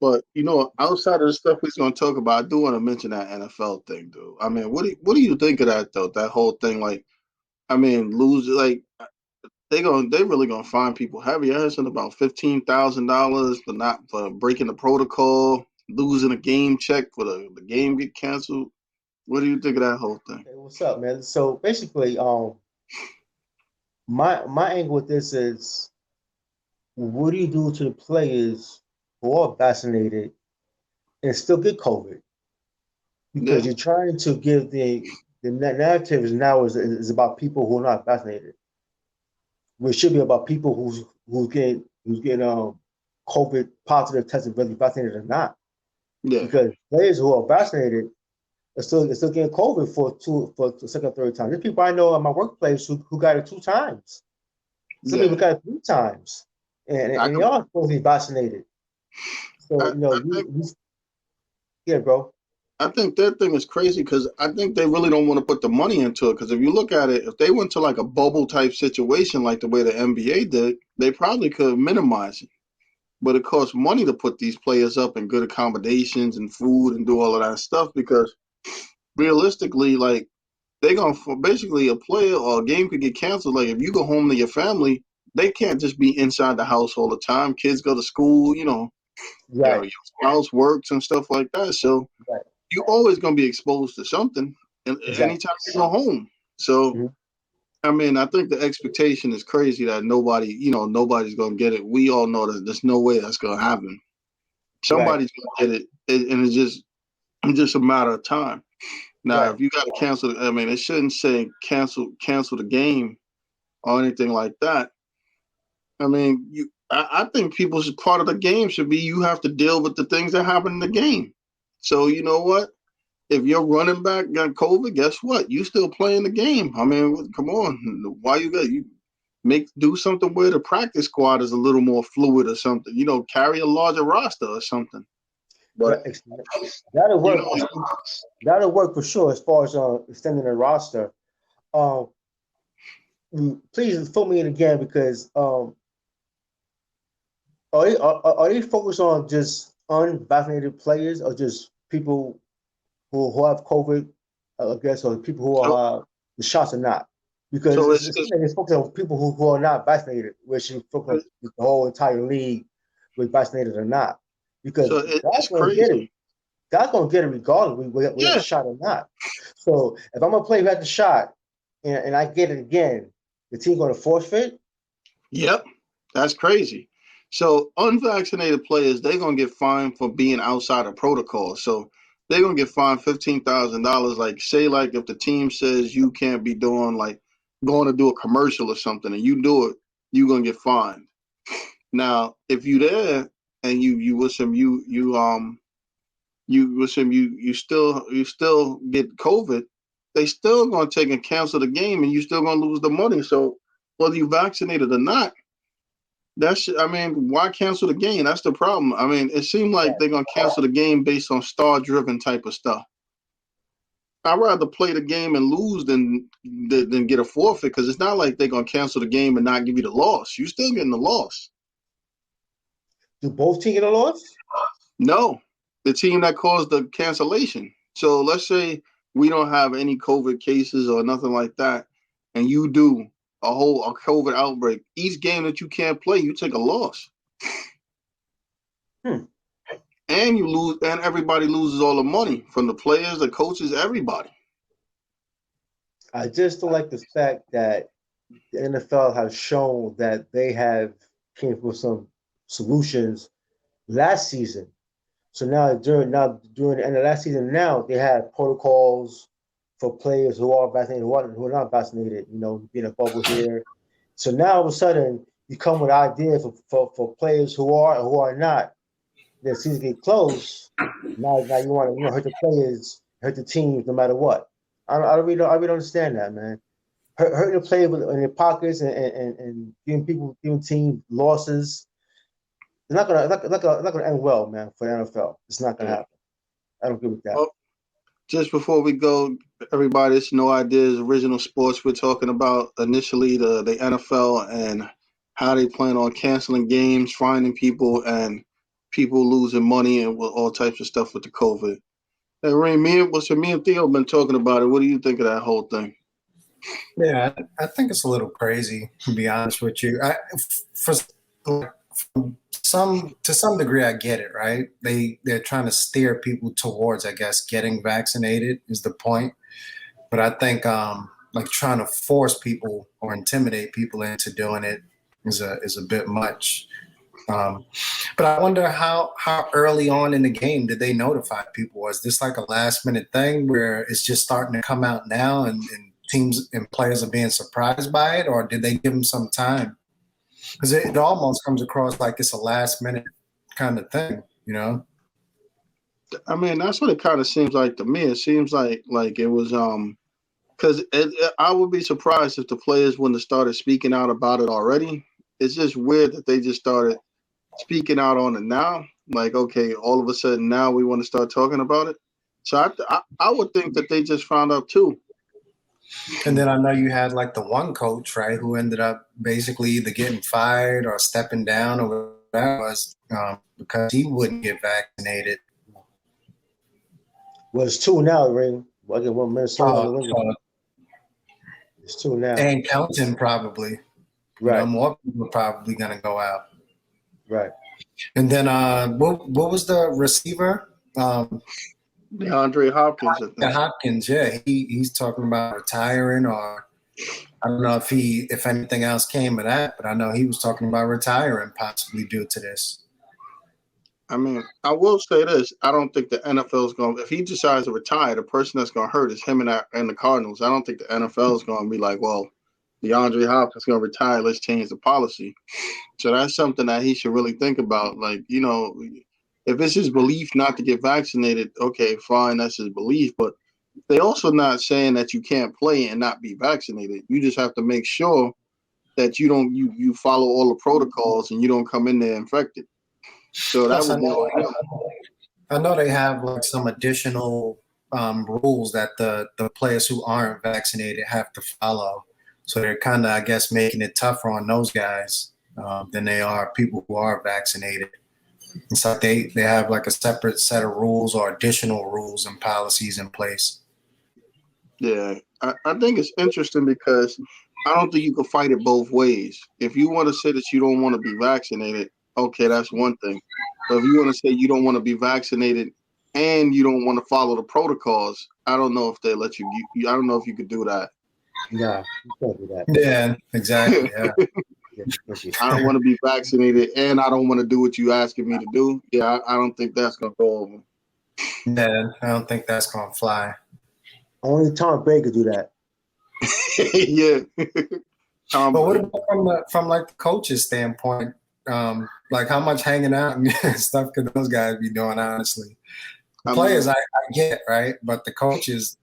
But outside of the stuff we're gonna talk about, I do want to mention that NFL thing, dude. I mean, what do you think of that though? That whole thing, like, I mean, lose like they really gonna fine people heavy. I heard something about $15,000 for breaking the protocol, losing a game check for the game get canceled. What do you think of that whole thing? Hey, what's up, man? So basically, my angle with this is, what do you do to the players who are vaccinated and still get COVID? Because Yeah, you're trying to give the narrative is now is about people who are not vaccinated, which should be about people who's getting COVID positive tested, whether vaccinated or not. yeah, Because players who are vaccinated are still getting COVID for the second, third time. There's people I know in my workplace who got it 2 times. Some people yeah. got it 3 times, and I and they can, are supposed to be vaccinated. So I think yeah, bro. I think that thing is crazy because I think they really don't want to put the money into it. Because if you look at it, if they went to like a bubble type situation, like the way the NBA did, they probably could minimize it. But it costs money to put these players up in good accommodations and food and do all of that stuff because realistically, like they're gonna basically a player or a game could get canceled. Like if you go home to your family, they can't just be inside the house all the time. Kids go to school, Right, your spouse works and stuff like that. So right, you're always gonna be exposed to something exactly. anytime you go home. So Mhm. I mean, I think the expectation is crazy that nobody's gonna get it. We all know that there's no way that's gonna happen. Right, Somebody's gonna get it, and it's just a matter of time. Now, right. if you got to cancel, I mean, it shouldn't say cancel the game or anything like that. I mean, I think people's part of the game should be you have to deal with the things that happen in the game. So you know what? If your running back got COVID, guess what? You still playing the game. I mean, come on. Why you do something where the practice squad is a little more fluid or something? Carry a larger roster or something. But Right. That'll you work. know, That'll work for sure as far as extending the roster. Um, Please fill me in again because are they focused on just unvaccinated players or just people who have COVID, I guess, or people who so are the shots or not? Because so it's like it's focused on people who are not vaccinated, which is focused on the whole entire league, was vaccinated or not. Because so God's it's gonna get it. crazy. God's gonna get it regardless we have the Yeah. shot or not. So if I'm gonna play who had the shot and I get it again, the team gonna forfeit? Yep. That's crazy. So unvaccinated players, they're gonna get fined for being outside of protocol. So they're gonna get fined $15,000. Like say like if the team says you can't be doing like going to do a commercial or something and you do it, you're gonna get fined. Now, if you there and you with some you with some you still get COVID, they still gonna take and cancel the game and you still gonna lose the money. So whether you vaccinated or not, I mean, why cancel the game? That's the problem. I mean, it seemed like Right. they're gonna cancel the game based on star driven type of stuff. I'd rather play the game and lose than get a forfeit because it's not like they're gonna cancel the game and not give you the loss. You still getting the loss. Do both teams get a loss? No, the team that caused the cancellation. So let's say we don't have any COVID cases or nothing like that, and you do a COVID outbreak. Each game that you can't play, you take a loss. Hmm. And you lose, and everybody loses all the money from the players, the coaches, everybody. I just don't like the fact that the NFL has shown that they have came up with some solutions last season. So now during the end of last season, now they have protocols for players who are vaccinated, who are not vaccinated. Being a bubble here. So now all of a sudden you come with ideas for players who are not. The season get close. Now you want to hurt the players, hurt the teams, no matter what. I really don't understand that, man. Hurting the players in their pockets and giving team losses. It's not gonna end well, man, for the NFL. It's not gonna Yeah. happen. I don't agree with that. Well, just before we go, everybody, it's No Ideas Original Sports. We're talking about initially the NFL and how they plan on canceling games, finding people, and people losing money and all types of stuff with the COVID. Hey, Rain, me and Theo been talking about it. What do you think of that whole thing? Yeah, I think it's a little crazy to be honest with you. For some to some degree, I get it. Right? They're trying to steer people towards, I guess, getting vaccinated is the point. But I think like trying to force people or intimidate people into doing it is a bit much. Um, but I wonder how early on in the game did they notify people? Was this like a last minute thing where it's just starting to come out now and teams and players are being surprised by it, or did they give them some time? Because it almost comes across like it's a last minute kind of thing, you know? I mean, that's what it kind of seems like to me. It seems like it was because I would be surprised if the players wouldn't have started speaking out about it already. It's just weird that they just started speaking out on it now. Like, okay, all of a sudden now we want to start talking about it. So I would think that they just found out too. And then I know you had like the one coach, right, who ended up basically either getting fired or stepping down or whatever that was because he wouldn't get vaccinated. Well, it's two now, Ring. I get one Minnesota, New England. So, It's two now. and counting probably. You know, Right, more people are probably going to go out. right. And then what was the receiver? DeAndre Hopkins, I think. Hopkins, yeah, he's talking about retiring, or I don't know if anything else came of that, but I know he was talking about retiring possibly due to this. I mean, I will say this: I don't think the NFL is going. If he decides to retire, the person that's going to hurt is him and the Cardinals. I don't think the NFL is going to be like, well, DeAndre Hopkins is going to retire. Let's change the policy. So that's something that he should really think about. Like, if it's his belief not to get vaccinated, okay, fine, that's his belief. But they also not saying that you can't play and not be vaccinated. You just have to make sure that you follow all the protocols and you don't come in there infected. So that Plus, would be I know they have like some additional rules that the players who aren't vaccinated have to follow. So they're kind of, I guess, making it tougher on those guys than they are people who are vaccinated. It's like they have like a separate set of rules or additional rules and policies in place. yeah. I think it's interesting because I don't think you can fight it both ways. If you want to say that you don't want to be vaccinated, okay, that's one thing. But if you want to say you don't want to be vaccinated and you don't want to follow the protocols, I don't know if they let you. I don't know if you could do that. Nah, you can't do that. Yeah, exactly. Yeah. I don't want to be vaccinated and I don't want to do what you asking me to do. Yeah, I don't think that's gonna go over. Yeah, I don't think that's gonna fly. Only Tom Brady could do that. Yeah. But what about from like the coach's standpoint? Like how much hanging out and stuff could those guys be doing? Honestly, the players I get right, but the coaches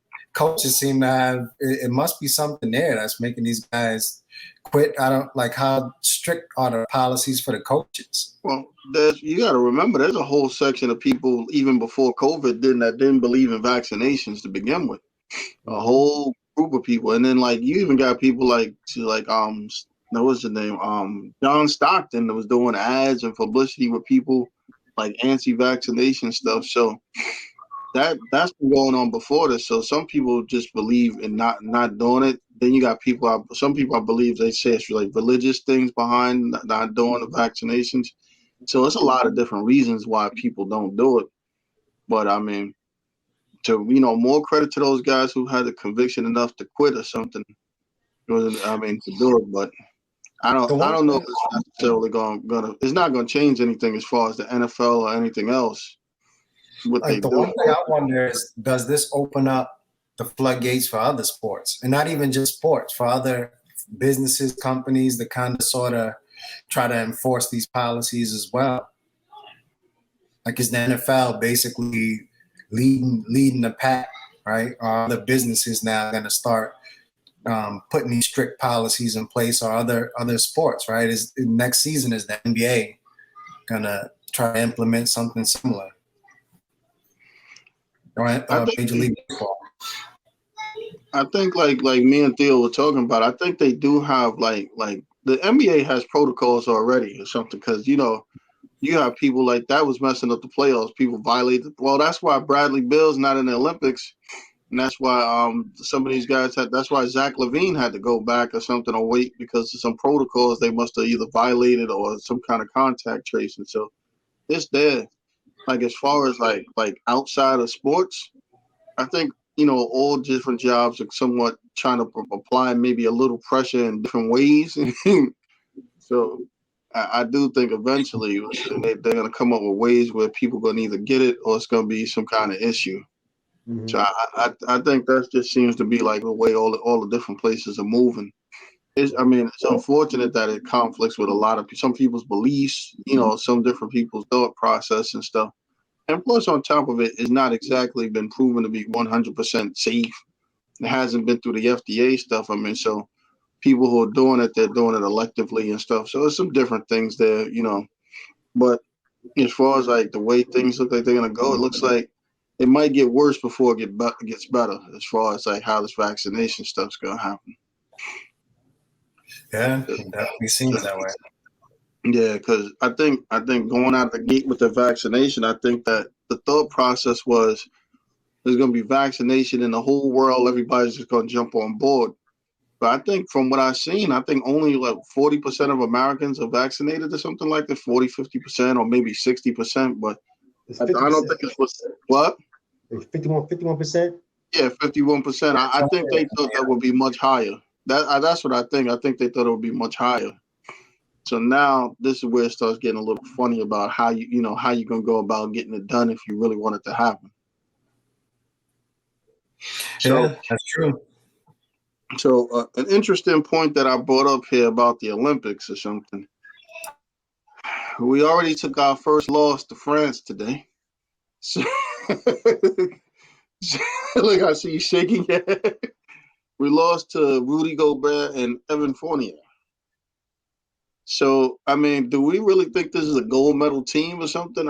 seem to have it must be something there that's making these guys quit. I don't like how strict are the policies for the coaches. Well, you got to remember, there's a whole section of people even before COVID didn't believe in vaccinations to begin with. A whole group of people, and then like you even got people what was the name John Stockton that was doing ads and publicity with people like anti-vaccination stuff. So that's been going on before this. So some people just believe in not doing it. Then you got some people I believe they say it's like religious things behind not doing the vaccinations. So it's a lot of different reasons why people don't do it. But I mean, more credit to those guys who had the conviction enough to quit or something. To do it. But I don't know if it's necessarily it's not gonna change anything as far as the NFL or anything else. What they Like the do. one thing I wonder is, does this open up the floodgates for other sports, and not even just sports, for other businesses, companies that kind of sort of try to enforce these policies as well? Like, is the NFL basically leading the pack, right? Are other businesses now going to start putting these strict policies in place, or other sports, right? Is next season is the NBA gonna try to implement something similar? Right, Major League Baseball. I think like me and Theo were talking about. I think they do have like the NBA has protocols already or something because You have people like that was messing up the playoffs. People violated. Well, that's why Bradley Bill's not in the Olympics, and that's why some of these guys had. That's why Zach LaVine had to go back or something or wait because of some protocols they must have either violated or some kind of contact tracing. So it's there. Like as far as like outside of sports, I think all different jobs are somewhat trying to apply maybe a little pressure in different ways. So I do think eventually they're going to come up with ways where people going to either get it or it's going to be some kind of issue. Mm-hmm. So I think that just seems to be like the way all the different places are moving. It's unfortunate that it conflicts with a lot of some people's beliefs, some different people's thought process and stuff. And plus, on top of it, it's not exactly been proven to be 100% safe. It hasn't been through the FDA stuff. So people who are doing it, they're doing it electively and stuff. So there's some different things there. But as far as like the way things look like they're gonna go, it looks like it might get worse before it gets better. As far as like how this vaccination stuff's gonna happen. Yeah, it definitely seems that way. Yeah, because I think going out the gate with the vaccination, I think that the thought process was there's going to be vaccination in the whole world. Everybody's just going to jump on board. But I think from what I've seen, I think only like 40% of Americans are vaccinated or something like that, 40, 50%, or maybe 60%. But It's I don't 50%. think it's what? It's 51%. Yeah, 51%. I think they thought that would be much higher. That's what I think. I think they thought it would be much higher. So now this is where it starts getting a little funny about how how you gonna go about getting it done if you really want it to happen. So, Yeah, that's true. An interesting point that I brought up here about the Olympics or something. We already took our first loss to France today. So, look, I see you shaking your head. We lost to Rudy Gobert and Evan Fournier. So, do we really think this is a gold medal team or something?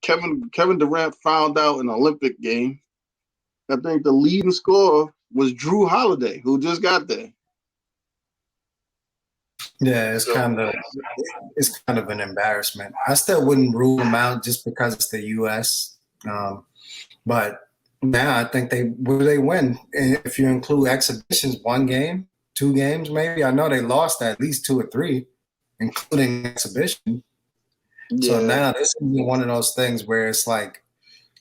Kevin Durant found out in an Olympic game. I think the leading scorer was Drew Holiday, who just got there. Yeah, it's kind of an embarrassment. I still wouldn't rule them out just because it's the U.S. But now I think they win. And if you include exhibitions, 1 game, 2 games, maybe. I know they lost at least 2 or 3, including exhibition. Yeah. So now this isn't one of those things where it's like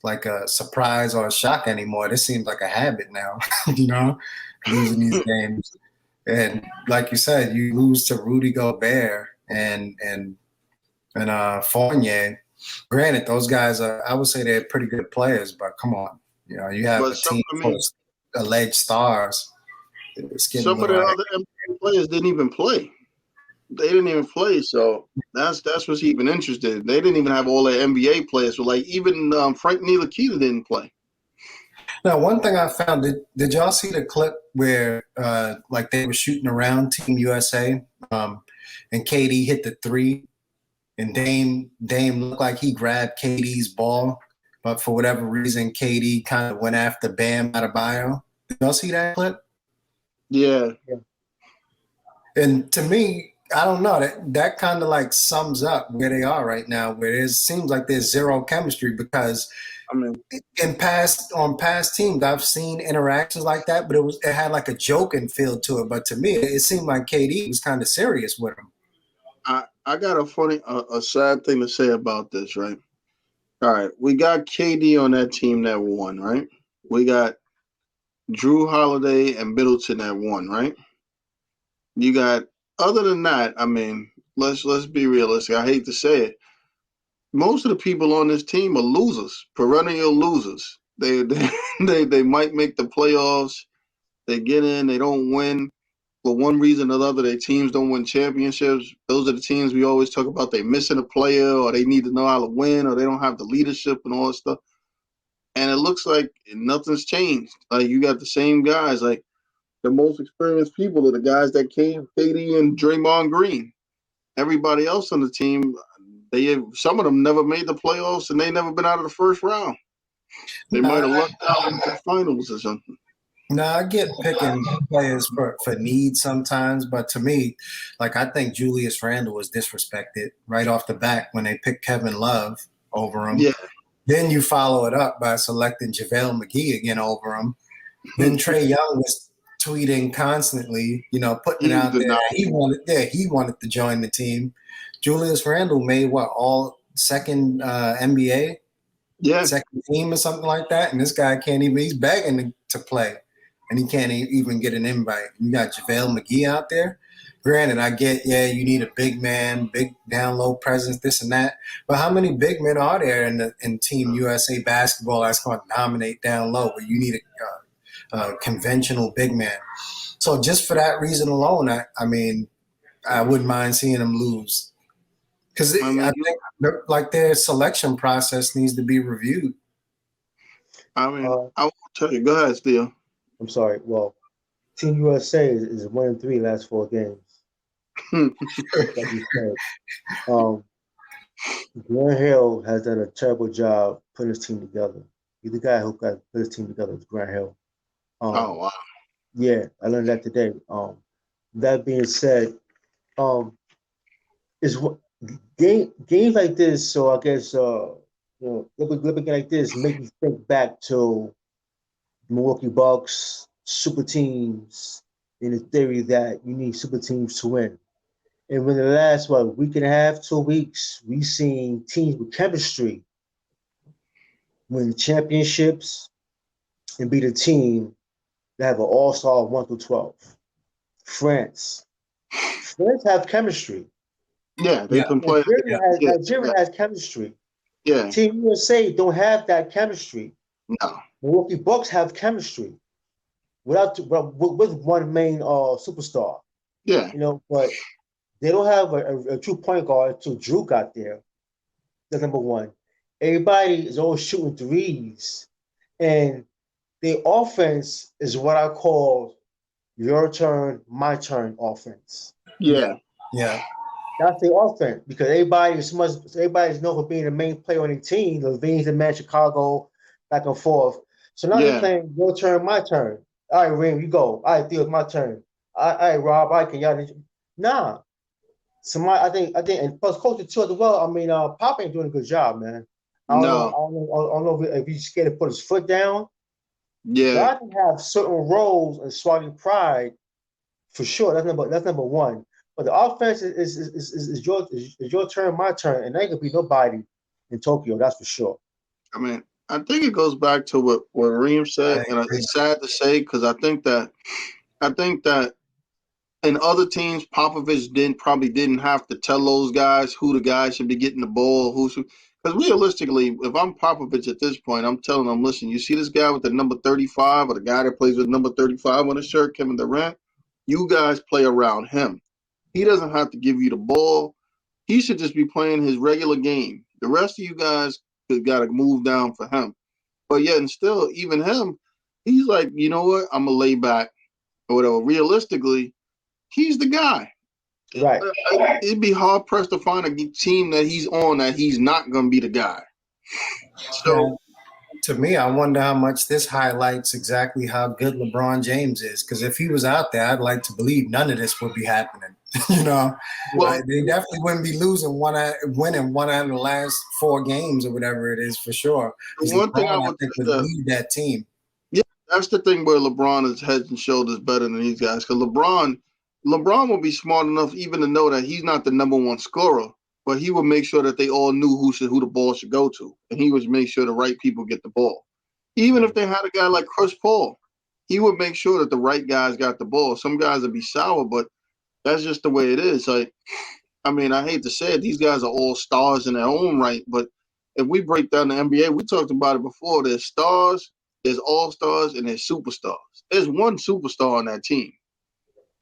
a surprise or a shock anymore. This seems like a habit now, losing these games. And like you said, you lose to Rudy Gobert and Fournier. Granted, those guys I would say they're pretty good players, but come on, you have a team full of alleged stars. It's getting some of the other NBA players didn't even play. They didn't even play, so that's what's even interesting. They didn't even have all their NBA players. So like even Frank Ntilikina didn't play. Now, one thing I found, did y'all see the clip where like they were shooting around Team USA and KD hit the 3 and Dame looked like he grabbed KD's ball, but for whatever reason, KD kind of went after Bam Adebayo. Did y'all see that clip? Yeah. And to me, I don't know, that kind of like sums up where they are right now, where it seems like there's zero chemistry because on past teams, I've seen interactions like that, but it had like a joking feel to it. But to me, it seemed like KD was kind of serious with him. I got a sad thing to say about this, right? All right, we got KD on that team that won, right? We got Drew Holiday and Middleton that won, right? You got other than that, let's be realistic. I hate to say it. Most of the people on this team are losers, perennial losers. They might make the playoffs. They get in, they don't win. For one reason or another, their teams don't win championships. Those are the teams we always talk about. They're missing a player, or they need to know how to win, or they don't have the leadership and all that stuff. And it looks like nothing's changed. Like you got the same guys. Like the most experienced people are the guys that came, KD and Draymond Green. Everybody else on the team, some of them never made the playoffs, and they never been out of the first round. They might have lucked out into the finals or something. No, I get picking players for need sometimes, but to me, like I think Julius Randle was disrespected right off the bat when they picked Kevin Love over him. Yeah. Then you follow it up by selecting JaVale McGee again over him. Then Trey Young was tweeting constantly, putting it He was out there. denied. He wanted to join the team. Julius Randle made what, all second NBA, Yeah. second team or something like that, and this guy can't even. He's begging to play, and he can't even get an invite. You got JaVale McGee out there. Granted, I get, you need a big man, big down low presence, this and that. But how many big men are there in Team USA basketball that's going to dominate down low? Where you need a conventional big man. So just for that reason alone, I wouldn't mind seeing them lose. Because I think like their selection process needs to be reviewed. I will tell you. Go ahead, Steele. I'm sorry. Well, Team USA is 1-3 last 4 games. Like you said. Grant Hill has done a terrible job putting his team together. He's the guy who got put his team together, is Grant Hill. Oh wow. Yeah, I learned that today. That being said, is what games like this. So I guess looking like this make me think back to Milwaukee Bucks super teams in the theory that you need super teams to win. And when the last week and a half, 2 weeks, we've seen teams with chemistry win championships and be the team that have an all-star 1 through 12. France have chemistry. Yeah, they can play. Nigeria has chemistry. Yeah. Team USA don't have that chemistry. No. Milwaukee Bucks have chemistry with one main superstar. Yeah. But they don't have a true point guard until Drew got there. That's number one. Everybody is always shooting threes, and the offense is what I call your turn, my turn offense. Yeah. That's the offense because everybody's known for being the main player on the team. Levine's the man, Chicago, back and forth. So now they're playing your turn, my turn. All right, Reem, you go. All right, Theo, it's my turn. All right, Rob, I can y'all. Nah. I think, and plus coaching too as well. Pop ain't doing a good job, man. I don't know if he's scared to put his foot down. Yeah. God can have certain roles and swatting pride for sure. That's number one. But the offense is your turn, my turn, and there ain't gonna be nobody in Tokyo. That's for sure. I think it goes back to what Reem said, and it's sad to say because I think that in other teams, Popovich probably didn't have to tell those guys who the guys should be getting the ball, because realistically, if I'm Popovich at this point, I'm telling them, listen, you see this guy with the number 35 or the guy that plays with number 35 on his shirt, Kevin Durant, you guys play around him. He doesn't have to give you the ball. He should just be playing his regular game. The rest of you guys got to move down for him. But yet and still, even him, he's like, you know what? I'm going to lay back or whatever. Realistically, he's the guy. Right. It'd be hard pressed to find a team that he's on that he's not going to be the guy. So, to me, I wonder how much this highlights exactly how good LeBron James is. Because if he was out there, I'd like to believe none of this would be happening. Well, they definitely wouldn't be winning one out of the last 4 games or whatever it is for sure. One thing I would lead that team. Yeah, that's the thing where LeBron is head and shoulders better than these guys. Because LeBron will be smart enough even to know that he's not the number one scorer, but he would make sure that they all knew who the ball should go to, and he would make sure the right people get the ball. Even if they had a guy like Chris Paul, he would make sure that the right guys got the ball. Some guys would be sour, but that's just the way it is. I hate to say it, these guys are all stars in their own right, but if we break down the NBA, we talked about it before. There's stars, there's all-stars, and there's superstars. There's one superstar on that team.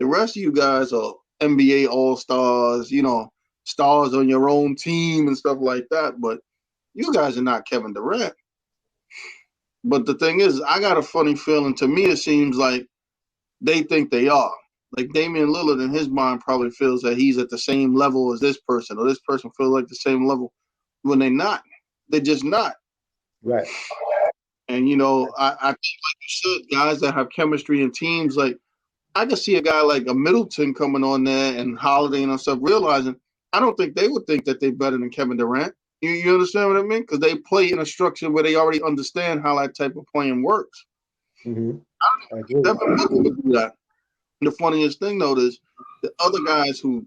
The rest of you guys are NBA all-stars, stars on your own team and stuff like that, but you guys are not Kevin Durant. But the thing is, I got a funny feeling. To me, it seems like they think they are. Like Damian Lillard in his mind probably feels that he's at the same level as this person, or this person feels like the same level when they're not. They're just not. Right. And I think, like you said, guys that have chemistry in teams, like I could see a guy like a Middleton coming on there and Holiday and stuff, realizing I don't think they would think that they're better than Kevin Durant. You understand what I mean? Because they play in a structure where they already understand how that type of playing works. Mm-hmm. I agree. Devin Booker would do that. The funniest thing though is the other guys who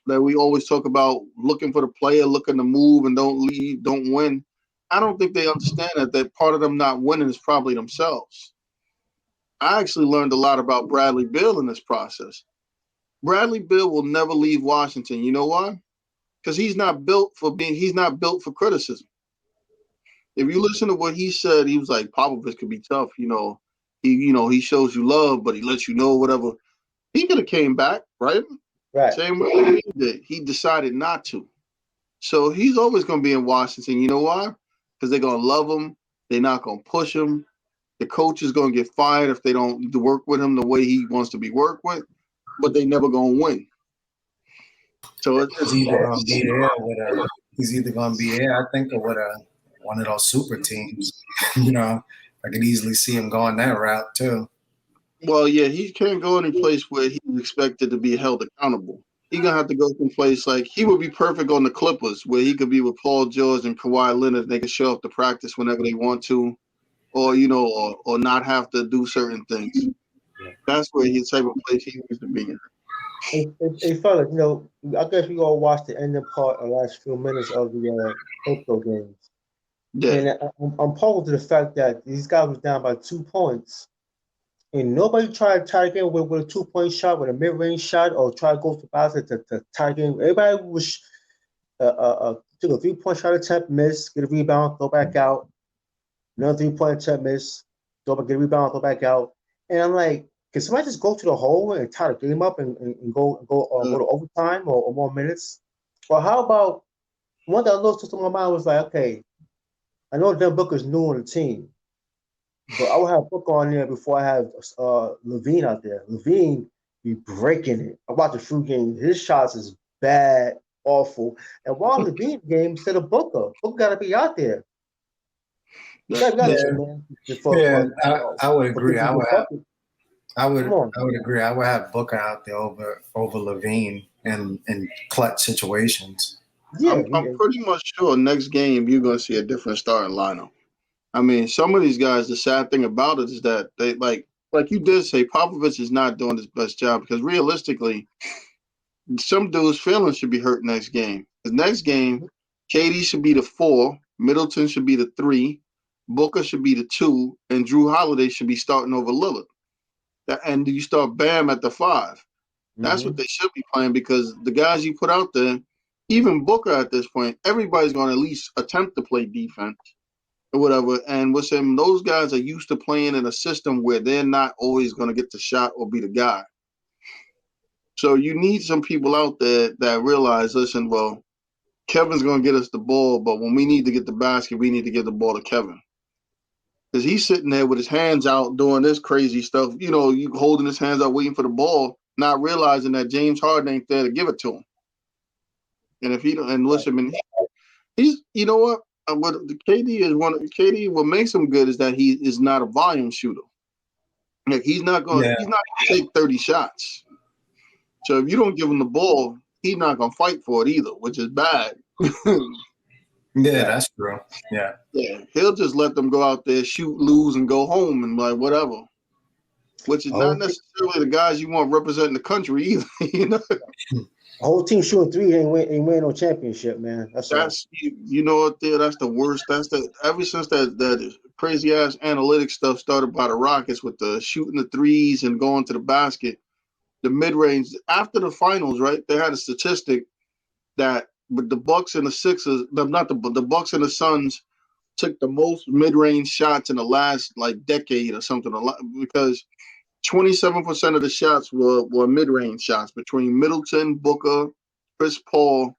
that we always talk about looking for the player, looking to move and don't lead, don't win. I don't think they understand that part of them not winning is probably themselves. I actually learned a lot about Bradley Beal in this process. Bradley Beal will never leave Washington. You know why? Because he's not built for criticism. If you listen to what he said, he was like Popovich could be tough. He shows you love, but he lets you know whatever. He could have came back, right? Right. Same way he did. He decided not to. So he's always going to be in Washington. You know why? Because they're going to love him. They're not going to push him. The coach is going to get fired if they don't work with him the way he wants to be worked with, but they never going to win. So He's either going to be there with he's either going to be there, I think, or with one of those super teams. I could easily see him going that route too. Well, yeah, he can't go any place where he's expected to be held accountable. He's gonna have to go someplace like he would be perfect on the Clippers, where he could be with Paul George and Kawhi Leonard. They could show up to practice whenever they want to, or not have to do certain things. That's where he's the type of place he needs to be in. Hey, fellas, I guess we all watched the ending part, the last few minutes of the Tokyo games. Yeah, And I'm puzzled to the fact that these guys was down by 2 points, and nobody tried to tie the game with a 2 point shot, with a mid range shot, or try to go to the basket to tie the game. Everybody was took a 3 point shot attempt, miss, get a rebound, throw back out. Another 3 point attempt, miss, throw back, get a rebound, throw back out. And I'm like, can somebody just go to the hole and tie the game up and go to overtime or more minutes? Or how about one that I noticed in my mind was like, okay, I know Devin Booker's new on the team, but I will have Booker on there before I have Levine out there. Levine be breaking it. I watched a few games. His shots is bad, awful. And while Levine game instead of Booker, Booker got to be out there. You got to be man. I would agree. I would agree. I would have Booker out there over Levine in clutch situations. Yeah, I'm pretty much sure next game you're gonna see a different starting lineup. I mean, some of these guys. The sad thing about it is that they like you did say, Popovich is not doing his best job because realistically, some dudes' feelings should be hurt next game. The next game, KD should be the 4, Middleton should be the 3, Booker should be the 2, and Drew Holiday should be starting over Lillard. And you start Bam at the 5. That's what they should be playing because the guys you put out there, even Booker at this point, everybody's going to at least attempt to play defense or whatever. And what's him? Those guys are used to playing in a system where they're not always going to get the shot or be the guy. So you need some people out there that realize, listen, well, Kevin's going to get us the ball, but when we need to get the basket, we need to get the ball to Kevin. Because he's sitting there with his hands out doing this crazy stuff, you holding his hands out waiting for the ball, not realizing that James Harden ain't there to give it to him. And if he don't, and listen, man, he's, you know what KD, what makes him good is that he is not a volume shooter. Like he's not going to take 30 shots. So if you don't give him the ball, he's not going to fight for it either, which is bad. Yeah, that's true. Yeah. Yeah, he'll just let them go out there, shoot, lose, and go home and like whatever. Which is not necessarily the guys you want representing the country either. The whole team shooting three ain't win no championship, man. That's you know what? There, that's the worst. Ever since that crazy ass analytics stuff started by the Rockets with the shooting the threes and going to the basket, the mid range after the finals, right? They had a statistic that with the Bucks and the Sixers, not the Bucks and the Suns took the most mid-range shots in the last like decade or something, because 27% of the shots were mid-range shots between Middleton, Booker, Chris Paul,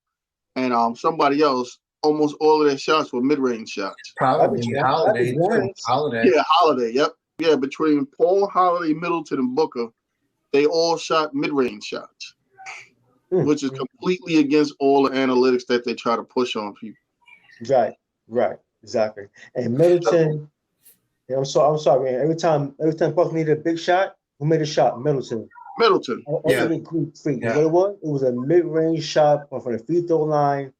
and somebody else. Almost all of their shots were mid-range shots. Probably Holiday too. Yeah, Holiday. Yep. Yeah, between Paul, Holiday, Middleton, and Booker, they all shot mid-range shots, which is completely against all the analytics that they try to push on people. Right, exactly. And Middleton, Yeah, I'm sorry, man. Every time Buck needed a big shot, who made a shot? Middleton. Middleton. Or Yeah, even Greek Freak. yeah, What it was? It was a mid-range shot from the free throw line,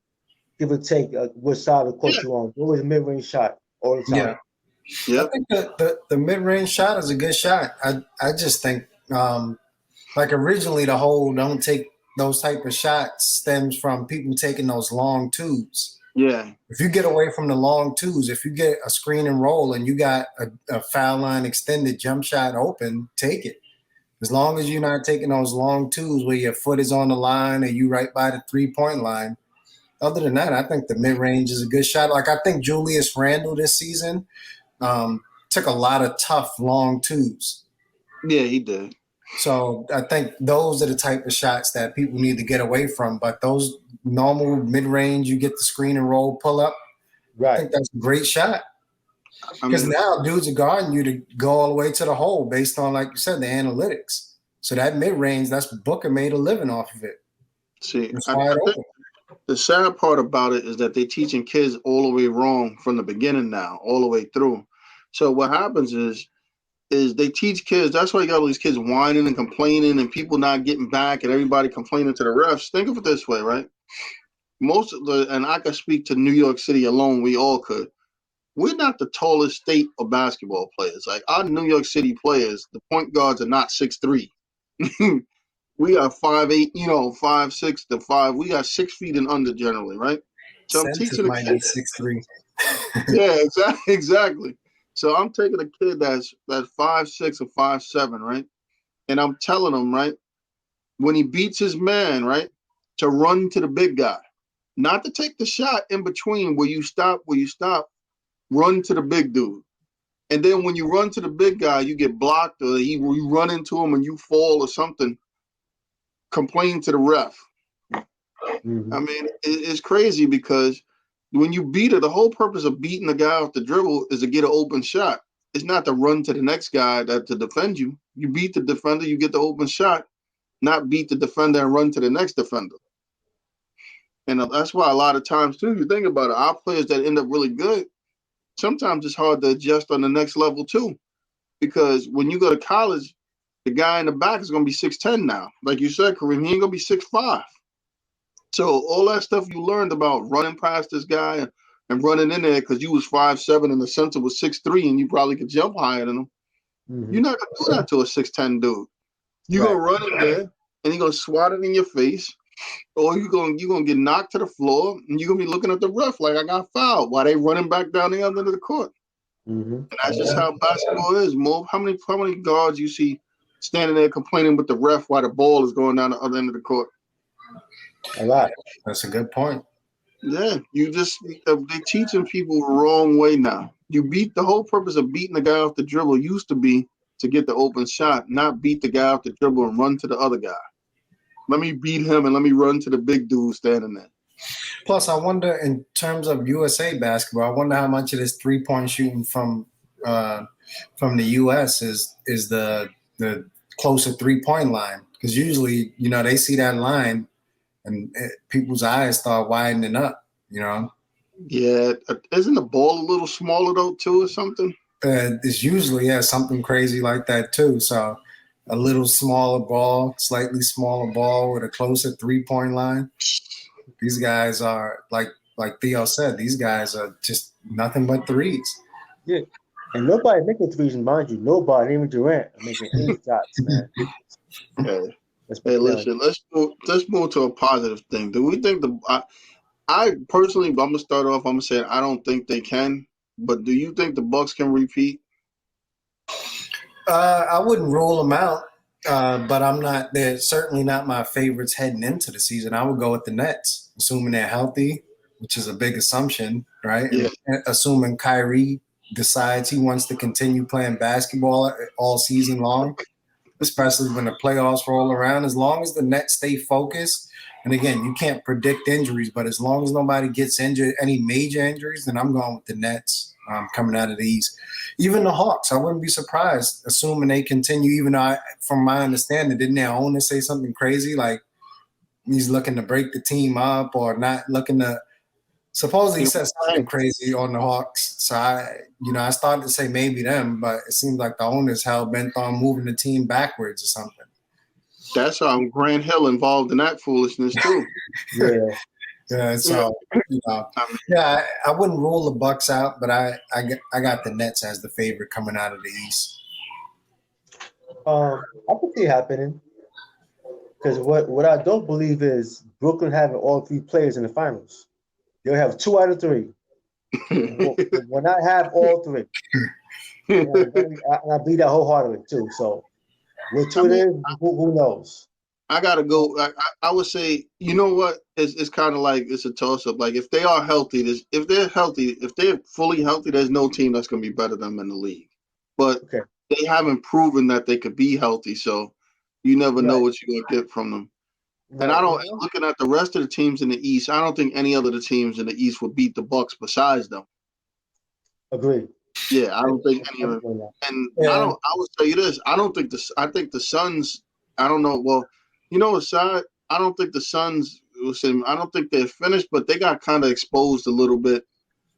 give or take what side of the court Yeah. you on. It was a mid-range shot all the time. yeah. I Yep. think the mid range shot is a good shot. I just think like originally the whole don't take those type of shots stems from people taking those long twos. Yeah. If you get away from the long twos, if you get a screen and roll and you got a foul line extended jump shot open, take it. As long as you're not taking those long twos where your foot is on the line and you right by the 3-point line. Other than that, I think the mid range is a good shot. Like I think Julius Randle this season took a lot of tough long twos. Yeah, he did. So I think those are the type of shots that people need to get away from. But those normal mid range, you get the screen and roll pull up. I Right. think that's a great shot. I Because mean, now dudes are guarding you to go all the way to the hole based on, like you said, the analytics. So that mid range, that's Booker made a living off of it. see, It's I wide think open. the sad part about it is that they're teaching kids all the way wrong from the beginning now, all the way through. So what happens is they teach kids. That's why you got all these kids whining and complaining, and people not getting back, and everybody complaining to the refs. Think of it this way, right? Most of the, and I can speak to New York City alone. We all could. We're not the tallest state of basketball players. Like our New York City players, the point guards are not 6'3". We are 5'8", 5'6" to 5. We got 6 feet and under generally, right? So I'm Centers teaching a might be kid. 6'3". Yeah, exactly. So I'm taking a kid that's 5'6" or 5'7", right? And I'm telling him, right, when he beats his man, right, to run to the big guy, not to take the shot in between where you stop, run to the big dude. And then when you run to the big guy, you get blocked or you run into him and you fall or something, complain to the ref. Mm-hmm. I mean, it's crazy because when you beat it, the whole purpose of beating the guy off the dribble is to get an open shot. It's not to run to the next guy to defend you. You beat the defender, you get the open shot, not beat the defender and run to the next defender. And that's why a lot of times, too, you think about it, our players that end up really good, sometimes it's hard to adjust on the next level, too. Because when you go to college, the guy in the back is going to be 6'10" now. Like you said, Kareem, he ain't going to be 6'5". So all that stuff you learned about running past this guy and running in there because you was 5'7" and the center was 6'3" and you probably could jump higher than him, Mm-hmm. you're not going to do that to a 6'10" dude. You're Right. going to run in there and you're going to swat it in your face, or you're gonna get knocked to the floor and you're gonna be looking at the ref like I got fouled while they running back down the other end of the court. Mm-hmm. And that's just how basketball is. Mo, how many guards you see standing there complaining with the ref while the ball is going down the other end of the court? A lot. That's a good point. Yeah, they're teaching people the wrong way now. The whole purpose of beating the guy off the dribble used to be to get the open shot, not beat the guy off the dribble and run to the other guy. Let me beat him and let me run to the big dude standing there. Plus, I wonder in terms of USA basketball, I wonder how much of this 3-point shooting from the US is the closer 3-point line, because usually they see that line and people's eyes start widening up. Yeah, isn't the ball a little smaller though too, or something? It's usually something crazy like that too. So a little smaller ball, slightly smaller ball with a closer 3-point line. These guys are like Theo said, these guys are just nothing but threes. Yeah. And nobody making threes, and mind you, nobody, even Durant, are making any shots, man. Hey, Let's be hey, clear. listen, let's move to a positive thing. Do we think I personally, I'm gonna start off. I'm gonna say I don't think they can. But do you think the Bucks can repeat? I wouldn't rule them out, but I'm not. They're certainly not my favorites heading into the season. I would go with the Nets, assuming they're healthy, which is a big assumption, right? Yeah, And assuming Kyrie decides he wants to continue playing basketball all season long, especially when the playoffs roll around. As long as the Nets stay focused, and again, you can't predict injuries, but as long as nobody gets injured, any major injuries, then I'm going with the Nets coming out of the East. Even the Hawks, I wouldn't be surprised, assuming they continue, even though, from my understanding, didn't their owner say something crazy like he's looking to break the team up or not looking to Supposedly he You said something crazy on the Hawks. So I started to say maybe them, but it seems like the owners hell bent on moving the team backwards or something. That's Grant Hill involved in that foolishness too. Yeah. Yeah, so I wouldn't rule the Bucks out, but I got the Nets as the favorite coming out of the East. I can see it happening because what I don't believe is Brooklyn having all three players in the finals. They'll have 2 out of 3. When I have all 3, and I believe that wholeheartedly too. So, what 2 it is, who knows? I gotta go. I would say, you know what? It's kind of like it's a toss up. Like if they are healthy, if they're fully healthy, there's no team that's gonna be better than them in the league. But they haven't proven that they could be healthy, so you never know what you're gonna get from them. Right. And I don't. Looking at the rest of the teams in the East, I don't think any other teams in the East would beat the Bucks besides them. Agreed. Yeah, I don't think any of them. And I would tell you this. I don't think I think the Suns. I don't know. Well, you know what's sad? I don't think the Suns. I don't think they're finished, but they got kind of exposed a little bit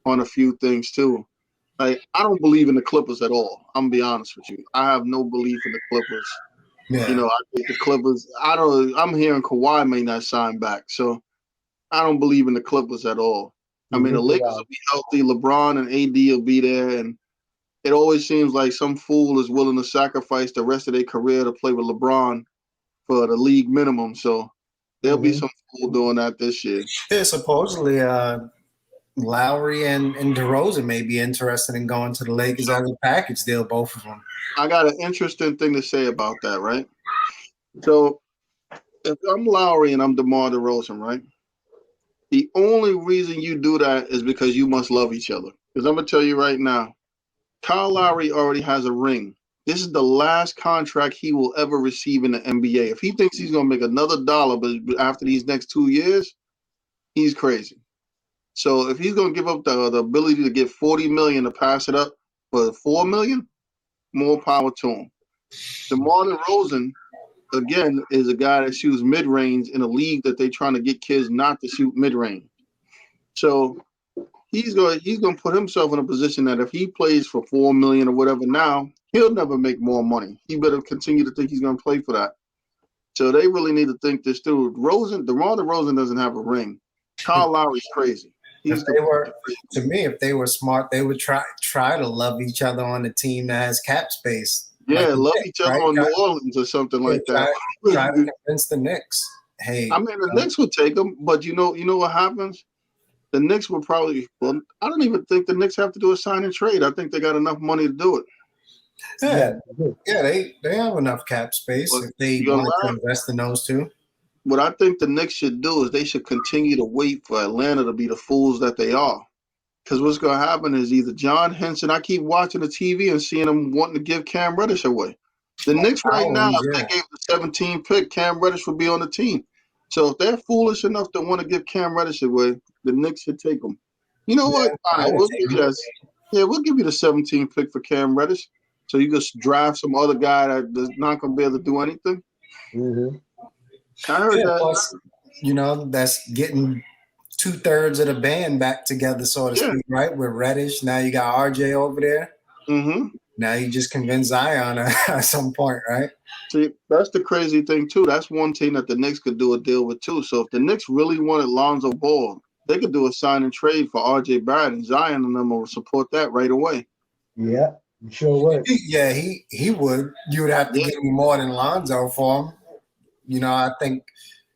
on a few things too. Like I don't believe in the Clippers at all. I'm gonna be honest with you. I have no belief in the Clippers. Yeah. You know, I think the Clippers. I'm hearing Kawhi may not sign back, so I don't believe in the Clippers at all. I mean, the Lakers will be healthy. LeBron and AD will be there, and it always seems like some fool is willing to sacrifice the rest of their career to play with LeBron for the league minimum. So there'll be some fool doing that this year. Yeah, supposedly Lowry and DeRozan may be interested in going to the Lakers as a package deal, both of them. I got an interesting thing to say about that, right? So if I'm Lowry and I'm DeMar DeRozan, right? The only reason you do that is because you must love each other. Because I'm going to tell you right now, Kyle Lowry already has a ring. This is the last contract he will ever receive in the NBA. If he thinks he's going to make another dollar but after these next 2 years, he's crazy. So if he's going to give up the ability to get $40 million to pass it up for $4 million, more power to him. DeMar DeRozan, again, is a guy that shoots mid-range in a league that they're trying to get kids not to shoot mid-range. So he's going to put himself in a position that if he plays for $4 million or whatever now, he'll never make more money. He better continue to think he's going to play for that. So they really need to think this through. DeMar DeRozan doesn't have a ring. Kyle Lowry's crazy. If they were smart, they would try to love each other on a team that has cap space. Yeah, like love each other on New Orleans or something like that. Try to convince the Knicks. Hey, I mean, the Knicks would take them, but you know what happens? The Knicks would probably. Well, I don't even think the Knicks have to do a sign and trade. I think they got enough money to do it. They have enough cap space if they want to invest in those two. What I think the Knicks should do is they should continue to wait for Atlanta to be the fools that they are. Because what's going to happen is either John Henson, I keep watching the TV and seeing them wanting to give Cam Reddish away. The Knicks right now, if they gave the 17th pick, Cam Reddish would be on the team. So if they're foolish enough to want to give Cam Reddish away, the Knicks should take him. You know what? All right, we'll give you that. Yeah, we'll give you the 17th pick for Cam Reddish. So you just draft some other guy that's not going to be able to do anything. Mm-hmm. I heard that. Plus, that's getting 2/3 of the band back together, so to speak, right? With Reddish. Now you got RJ over there. Mm-hmm. Now you just convince Zion at some point, right? See, that's the crazy thing, too. That's one team that the Knicks could do a deal with, too. So if the Knicks really wanted Lonzo Ball, they could do a sign and trade for RJ Barrett, and Zion and them will support that right away. Yeah, you sure would. Yeah, he would. You would have to give me more than Lonzo for him. I think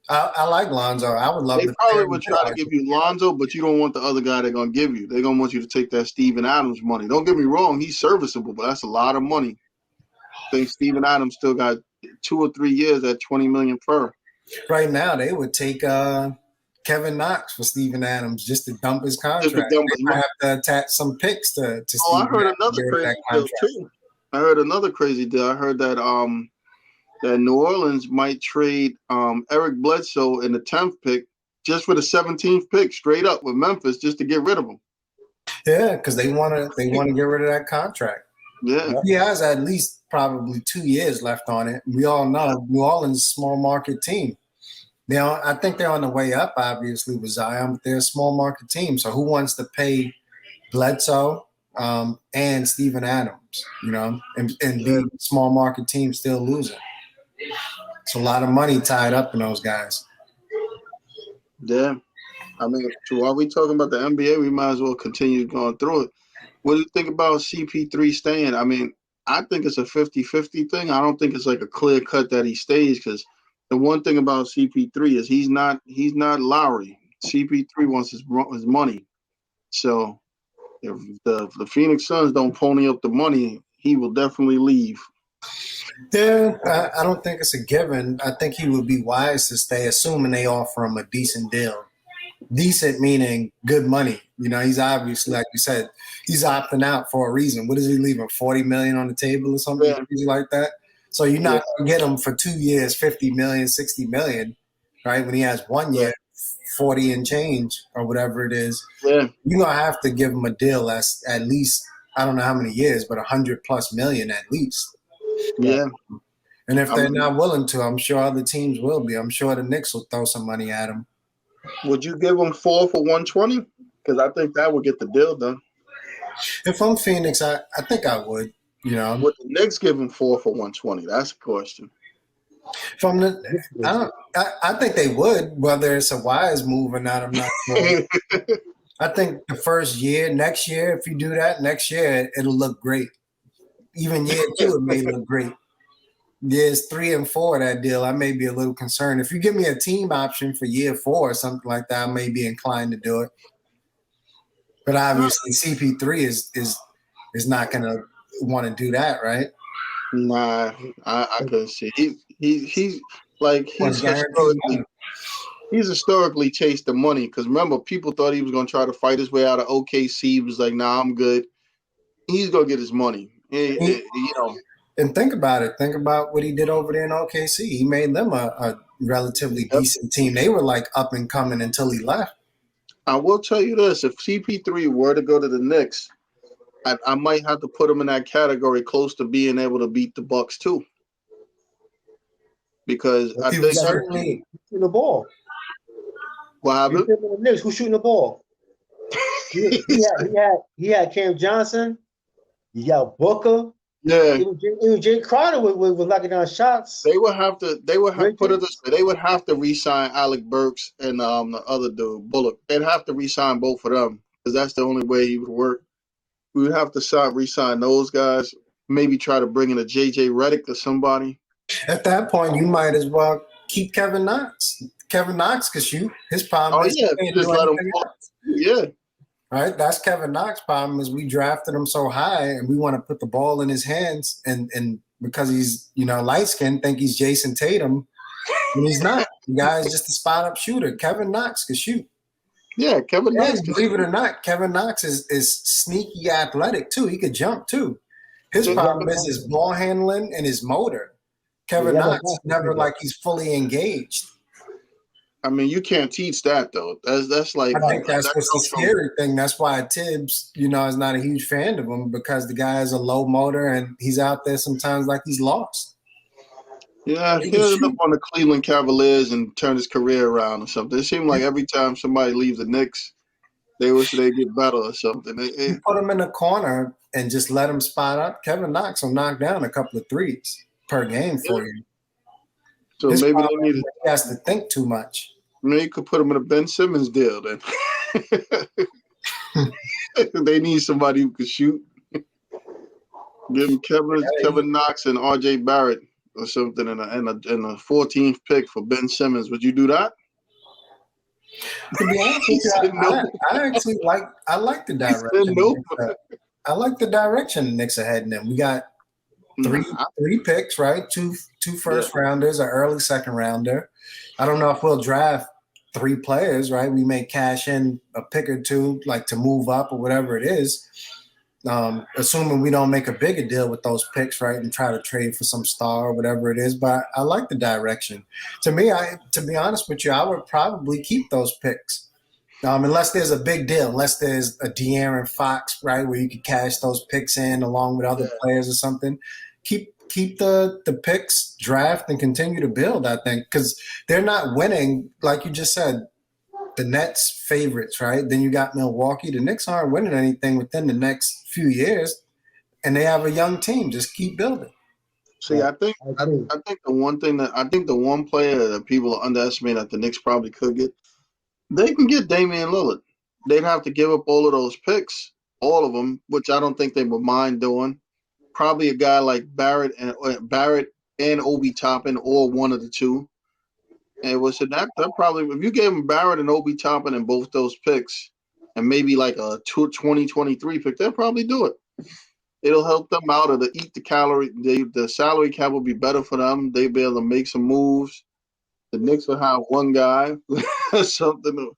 I like Lonzo. I would love. They probably would try to give you Lonzo, but you don't want the other guy they're gonna give you. They're gonna want you to take that Steven Adams money. Don't get me wrong; he's serviceable, but that's a lot of money. I think Steven Adams still got 2 or 3 years at $20 million per. Right now, they would take Kevin Knox for Steven Adams just to dump his contract. They might have to attach some picks to Steven. I heard another crazy deal too. I heard another crazy deal. I heard that that New Orleans might trade Eric Bledsoe in the 10th pick just for the 17th pick, straight up with Memphis, just to get rid of him. Yeah, because they want to get rid of that contract. Yeah, he has at least probably 2 years left on it. We all know New Orleans is a small market team. I think they're on the way up, obviously, with Zion, but they're a small market team. So who wants to pay Bledsoe and Steven Adams, and be a small market team still losing? It's a lot of money tied up in those guys. Yeah. I mean, so while we talking about the NBA, we might as well continue going through it. What do you think about CP3 staying? I mean, I think it's a 50-50 thing. I don't think it's like a clear cut that he stays, because the one thing about CP3 is he's not Lowry. CP3 wants his money. So if the Phoenix Suns don't pony up the money, he will definitely leave. Yeah, I don't think it's a given. I think he would be wise to stay, assuming they offer him a decent deal. Decent meaning good money. He's obviously, like you said, he's opting out for a reason. What is he leaving? $40 million on the table or something crazy like that? So you're not going to get him for 2 years, $50 million, $60 million, right? When he has 1 year, 40 and change or whatever it is. Yeah. You're going to have to give him a deal that's at least, I don't know how many years, but $100+ million at least. Yeah. And if they're not willing to, I'm sure other teams will be. I'm sure the Knicks will throw some money at him. Would you give him 4 for 120? Because I think that would get the deal done. If I'm Phoenix, I think I would. Would the Knicks give him 4 for 120? That's a question. If I'm I think they would. Whether it's a wise move or not, I'm not sure. I think the first year, next year, if you do that, next year it'll look great. Even year 2, it may look great. Years 3 and 4, that deal, I may be a little concerned. If you give me a team option for year 4 or something like that, I may be inclined to do it. But obviously, CP3 is not going to want to do that, right? Nah, I couldn't see. He's historically chased the money, because remember, people thought he was going to try to fight his way out of OKC. He was like, nah, I'm good. He's going to get his money. And think about it. Think about what he did over there in OKC. He made them a relatively decent team. They were like up and coming until he left. I will tell you this. If CP3 were to go to the Knicks, I might have to put him in that category, close to being able to beat the Bucks too. Because I think certainly shooting the ball. What happened? The Knicks, who's shooting the ball? He had Cam Johnson. You got Booker. Yeah, even Jay Crowder was knocking down shots. They would have put it this way. They would have to re-sign Alec Burks and the other dude, Bullock. They'd have to re-sign both of them, because that's the only way he would work. We would have to re-sign those guys. Maybe try to bring in a JJ Redick or somebody. At that point, you might as well keep Kevin Knox. Kevin Knox could shoot. His problem is just let him. Yeah. Right, that's Kevin Knox's problem, is we drafted him so high and we want to put the ball in his hands, and because he's light skinned, think he's Jason Tatum, and he's not. The guy's just a spot up shooter. Kevin Knox can shoot. Yeah, Kevin Knox. Believe it or not, Kevin Knox is sneaky athletic too. He could jump too. His problem is his ball handling and his motor. Kevin Knox never he's fully engaged. I mean, you can't teach that though. That's like I think that's what's the scary thing. That's why Tibbs, is not a huge fan of him, because the guy has a low motor and he's out there sometimes like he's lost. Yeah, he ended up on the Cleveland Cavaliers and turned his career around or something. It seemed like every time somebody leaves the Knicks, they wish they get better or something. You put him in the corner and just let him spot up. Kevin Knox will knock down a couple of threes per game for you. So maybe they need. He has to think too much. Maybe you could put him in a Ben Simmons deal then. They need somebody who could shoot. Give him Kevin Knox and RJ Barrett or something in a 14th pick for Ben Simmons. Would you do that? To be honest with you, I actually like the direction. I like the direction the Knicks are heading in. We got three picks, right? Two first rounders, an early second rounder. I don't know if we'll draft 3 players, right? We may cash in a pick or 2, to move up or whatever it is. Assuming we don't make a bigger deal with those picks, right, and try to trade for some star or whatever it is. But I like the direction. To me, to be honest with you, I would probably keep those picks. Unless there's a big deal, unless there's a De'Aaron Fox, right, where you could cash those picks in along with other players or something. Keep keep the picks, draft, and continue to build. I think because they're not winning, like you just said. The Nets favorites, right? Then you got Milwaukee. The Knicks aren't winning anything within the next few years, and they have a young team. Just keep building. See, I think I agree. I think the one thing that I think the one player that people underestimate that the Knicks probably could get, they can get Damian Lillard. They'd have to give up all of those picks, all of them, which I don't think they would mind doing. Probably a guy like Barrett and Obi Toppin, or one of the two. And was it that probably if you gave him Barrett and Obi Toppin and both those picks, and maybe like a 2023 pick, they'll probably do it. It'll help them out. It'll eat the calorie. The salary cap will be better for them. They'll be able to make some moves. The Knicks will have one guy or something.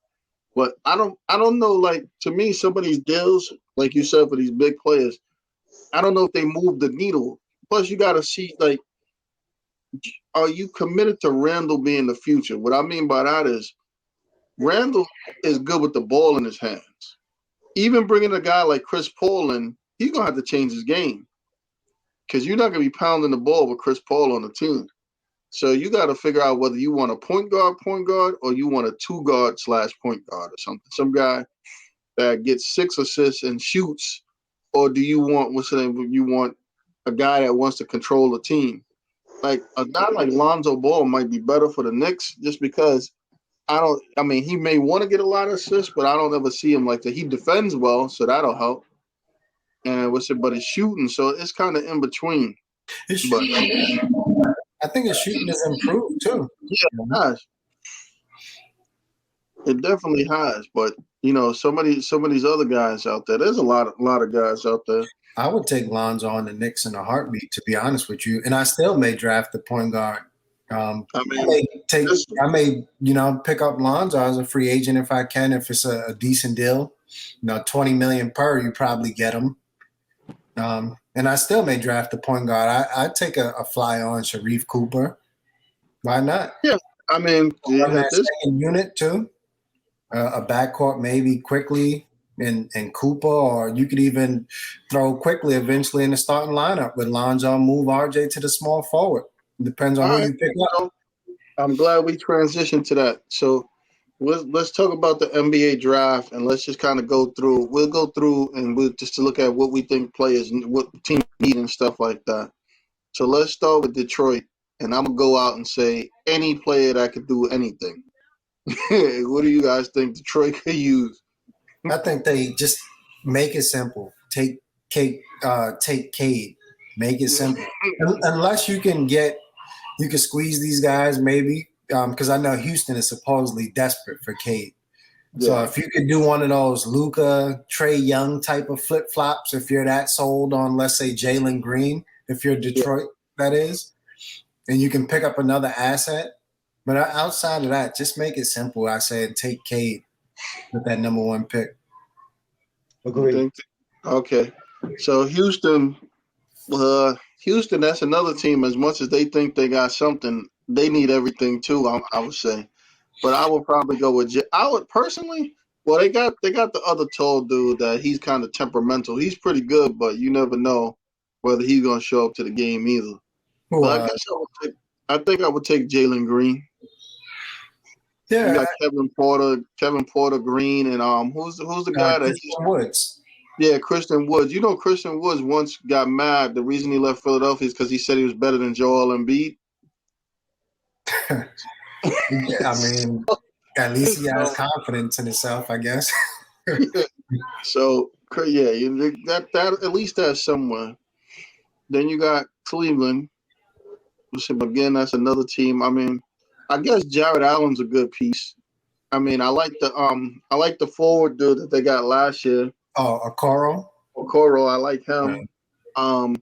But I don't know. Like, to me, some of these deals, like you said, for these big players, I don't know if they move the needle. Plus, you got to see, like, are you committed to Randall being the future? What I mean by that is Randall is good with the ball in his hands. Even bringing a guy like Chris Paul in, he's gonna have to change his game because you're not gonna be pounding the ball with Chris Paul on the team. So you got to figure out whether you want a point guard, or you want a two guard / point guard or something. Some guy that gets 6 assists and shoots, or do you want what's the name? You want a guy that wants to control the team. Like a guy like Lonzo Ball might be better for the Knicks just because I mean, he may want to get a lot of assists, but I don't ever see him like that. He defends well, so that'll help. And but his shooting, so it's kind of in between. His But shooting, I think his shooting has improved too. yeah, it has. It definitely has. But some of these other guys out there, there's a lot of guys out there. I would take Lonzo on the Knicks in a heartbeat, to be honest with you, and I still may draft the point guard. I mean, I may pick up Lonzo as a free agent if I can, if it's a decent deal. $20 million per, you probably get him. And I still may draft the point guard. I'd take a fly on Sharif Cooper. Why not? yeah. I mean, Run that second unit too. A backcourt maybe quickly and Cooper, or you could even throw quickly eventually in the starting lineup with Lonzo, move RJ to the small forward. Depends on who you pick up. I'm glad we transitioned to that. So let's talk about the NBA draft, and let's just kind of go through. We'll go through and we'll just to look at what we think players and what teams need and stuff like that. So let's start with Detroit, and I'm gonna go out and say any player that could do anything. What do you guys think Detroit could use? I think they just make it simple. Take Cade. Make it simple. Unless you can squeeze these guys maybe, because I know Houston is supposedly desperate for Cade. Yeah. So if you could do one of those Luka, Trae Young type of flip-flops, if you're that sold on, let's say, Jalen Green, if you're Detroit, that is, and you can pick up another asset. But outside of that, just make it simple. I said take Cade with that number 1 pick. Agreed. Okay. So Houston, that's another team. As much as they think they got something, they need everything too, I would say. But I would probably go with I would personally. Well, they got the other tall dude that he's kind of temperamental. He's pretty good, but you never know whether he's gonna show up to the game either. But I think I would take Jalen Green. Yeah, you got Kevin Porter Green, and who's the guy that Christian Woods. Yeah, Christian Woods. Christian Woods once got mad. The reason he left Philadelphia is because he said he was better than Joel Embiid. I mean, at least he has confidence in himself, I guess. So yeah, that at least that's somewhere. Then you got Cleveland. Again, that's another team. I mean, I guess Jared Allen's a good piece. I mean, I like the forward dude that they got last year. Oh, Okoro, I like him. Right.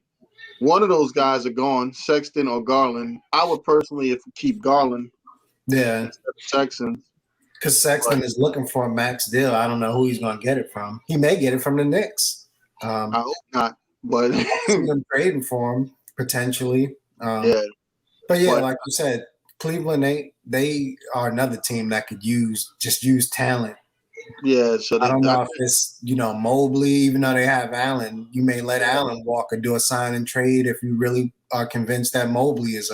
One of those guys are gone, Sexton or Garland. I would personally keep Garland. Yeah. Instead of Sexton. Because Sexton is looking for a max deal. I don't know who he's going to get it from. He may get it from the Knicks. I hope not, but I'm trading for him potentially. Yeah. But yeah, like you said, Cleveland, they are another team that could use talent Yeah, so I they, don't I know if it's, Mobley, even though they have Allen, you may let Allen walk or do a sign and trade if you really are convinced that Mobley is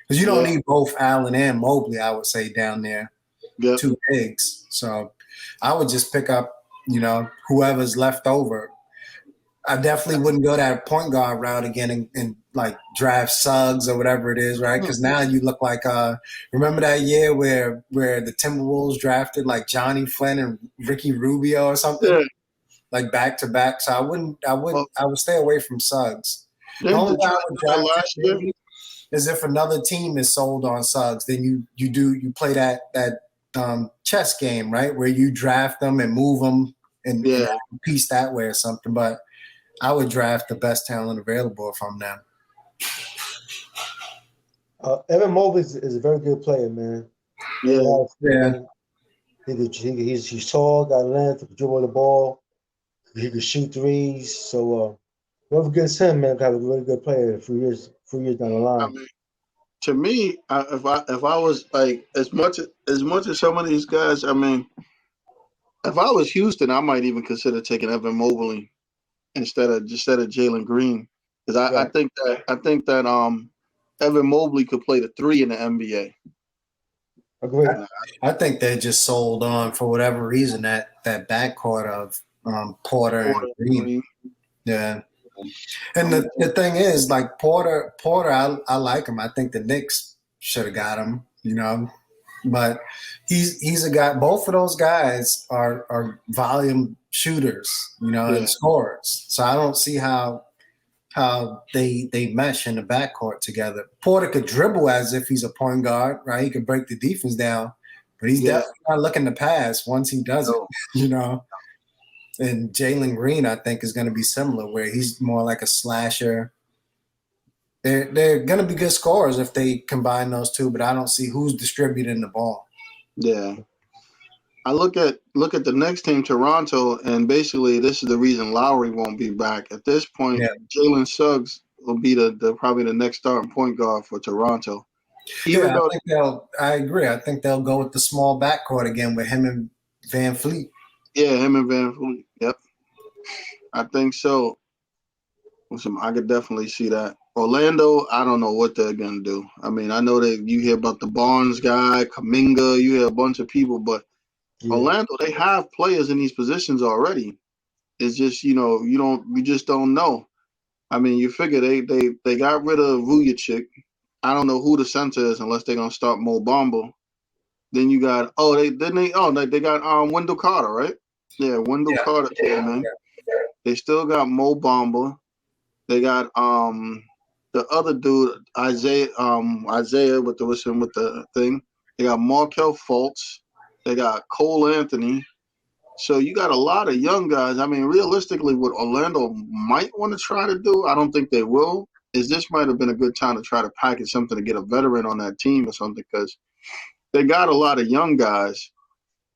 because you don't yeah, need both Allen and Mobley, I would say, down there, yeah, two bigs. So I would just pick up, whoever's left over. I definitely wouldn't go that point guard route again and like draft Suggs or whatever it is, right? Because now you look like remember that year where the Timberwolves drafted like Johnny Flynn and Ricky Rubio or something yeah. like back to back. So Well, I would stay away from Suggs. The didn't only way I Detroit would do that draft him last year? maybe is if another team is sold on Suggs. Then you play that chess game, right, where you draft them and move them and Yeah, piece that way or something. But I would draft the best talent available if I'm them. Evan Mobley is a very good player, man. Very yeah. hard Yeah. shooting. He's tall, got length, can dribble the ball. He can shoot threes. So whoever gets him, man, got a really good player a few years down the I line. mean, to me, if I was like as much as some of these guys, I mean, if I was Houston, I might even consider taking Evan Mobley instead of Jalen Green, because Right. I think that Evan Mobley could play the three in the NBA. Agree. I think they just sold on for whatever reason that backcourt of Porter and Porter Green. Green. Yeah. And the thing is, like Porter, I like him. I think the Knicks should have got him, But he's a guy. Both of those guys are volume shooters, Yeah, and scorers. So I don't see how they mesh in the backcourt together. Porter could dribble as if he's a point guard, right? He could break the defense down, but he's yeah. definitely not looking to pass once he does it, No. And Jalen Green, I think, is going to be similar, where he's more like a slasher. They're going to be good scorers if they combine those two, but I don't see who's distributing the ball. Yeah. I look at the next team, Toronto, and basically this is the reason Lowry won't be back. At this point, Yeah, Jalen Suggs will be the probably the next starting point guard for Toronto. Even yeah, though, I agree. I think they'll go with the small backcourt again with him and Van Fleet. yeah, him and Van Fleet. Yep, I think so. I could definitely see that. Orlando, I don't know what they're gonna do. I mean, I know that you hear about the Barnes guy, Kaminga, you hear a bunch of people, but Yeah. Orlando, they have players in these positions already. It's just you just don't know. I mean, you figure they got rid of Vujicic. I don't know who the center is unless they're gonna start Mo Bamba. Then you got they got Wendell Carter, right? Yeah, Wendell Yeah, Carter came in. They still got Mo Bamba. They got the other dude Isaiah with the thing. They got Markel Fultz. They got Cole Anthony. So you got a lot of young guys. I mean, realistically, what Orlando might want to try to do, I don't think they will, is this might have been a good time to try to package something to get a veteran on that team or something because they got a lot of young guys.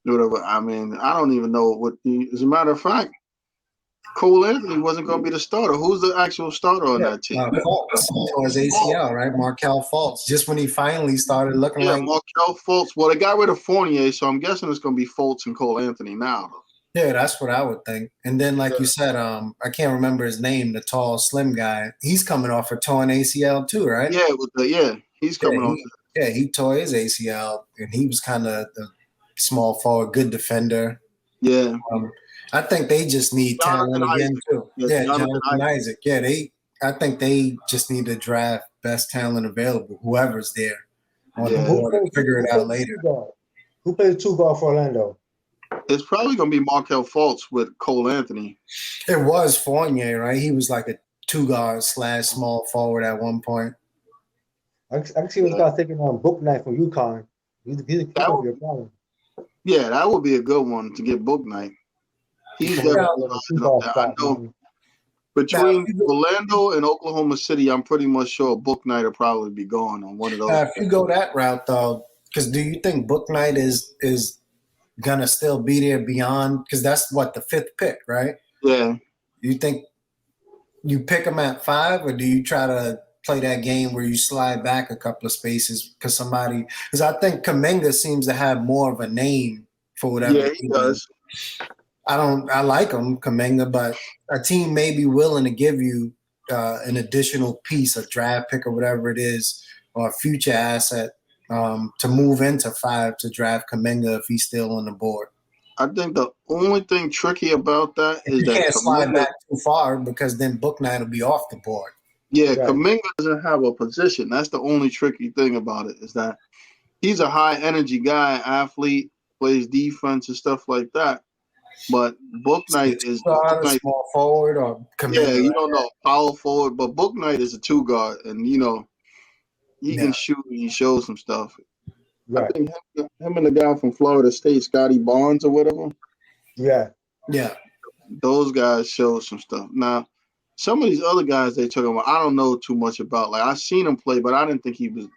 Whatever. I mean, I don't even know what. As a matter of fact, Cole Anthony wasn't going to be the starter. Who's the actual starter on that team? Fultz tore his ACL, right? Markel Fultz, just when he finally started looking Yeah, like. Markel Fultz. Well, they got rid of Fournier, so I'm guessing it's going to be Fultz and Cole Anthony now. Yeah, that's what I would think. And then, like you said, I can't remember his name, the tall, slim guy. He's coming off a torn ACL too, right? He's Yeah, coming off. he tore his ACL, and he was kind of the small forward, good defender. Yeah. I think they just need Jonathan talent again Isaac. too. Yeah, Yeah, Jonathan Jonathan Isaac. Yeah, I think they just need to draft best talent available, whoever's there on the Yeah. board, and figure it out later. Who plays two guard for Orlando? It's probably going to be Markel Fultz with Cole Anthony. It was Fournier, right? He was like a two guard / small forward at one point. I can see this guy taking on Book Knight from UConn. He's going to be a problem. Yeah, that would be a good one to get Book Night. He's definitely up there. I know between Orlando and Oklahoma City, I'm pretty much sure Book Night will probably be gone on one of those. If you go that route, though, because do you think Book Night is gonna still be there beyond? Because that's what the 5th pick, right? Yeah. You think you pick him at 5, or do you try to play that game where you slide back a couple of spaces because I think Kaminga seems to have more of a name for whatever. Yeah, he does. I like him, Kaminga, but a team may be willing to give you an additional piece, a draft pick or whatever it is, or a future asset to move into 5 to draft Kaminga if he's still on the board. I think the only thing tricky about that is You that can't slide Kaminga, back too far because then Book Knight will be off the board. yeah, Right. Kaminga doesn't have a position. That's the only tricky thing about it is that he's a high energy guy, athlete, plays defense and stuff like that. But Book Knight is A small forward or yeah, Kaminga. you don't know, power forward, but Book Knight is a 2 guard, and he Yeah. can shoot and he shows some stuff. I Right. think him and the guy from Florida State, Scotty Barnes or whatever, Yeah. Yeah. those guys show some stuff. Now, some of these other guys they took about, I don't know too much about. Like I seen him play, but I didn't think he was.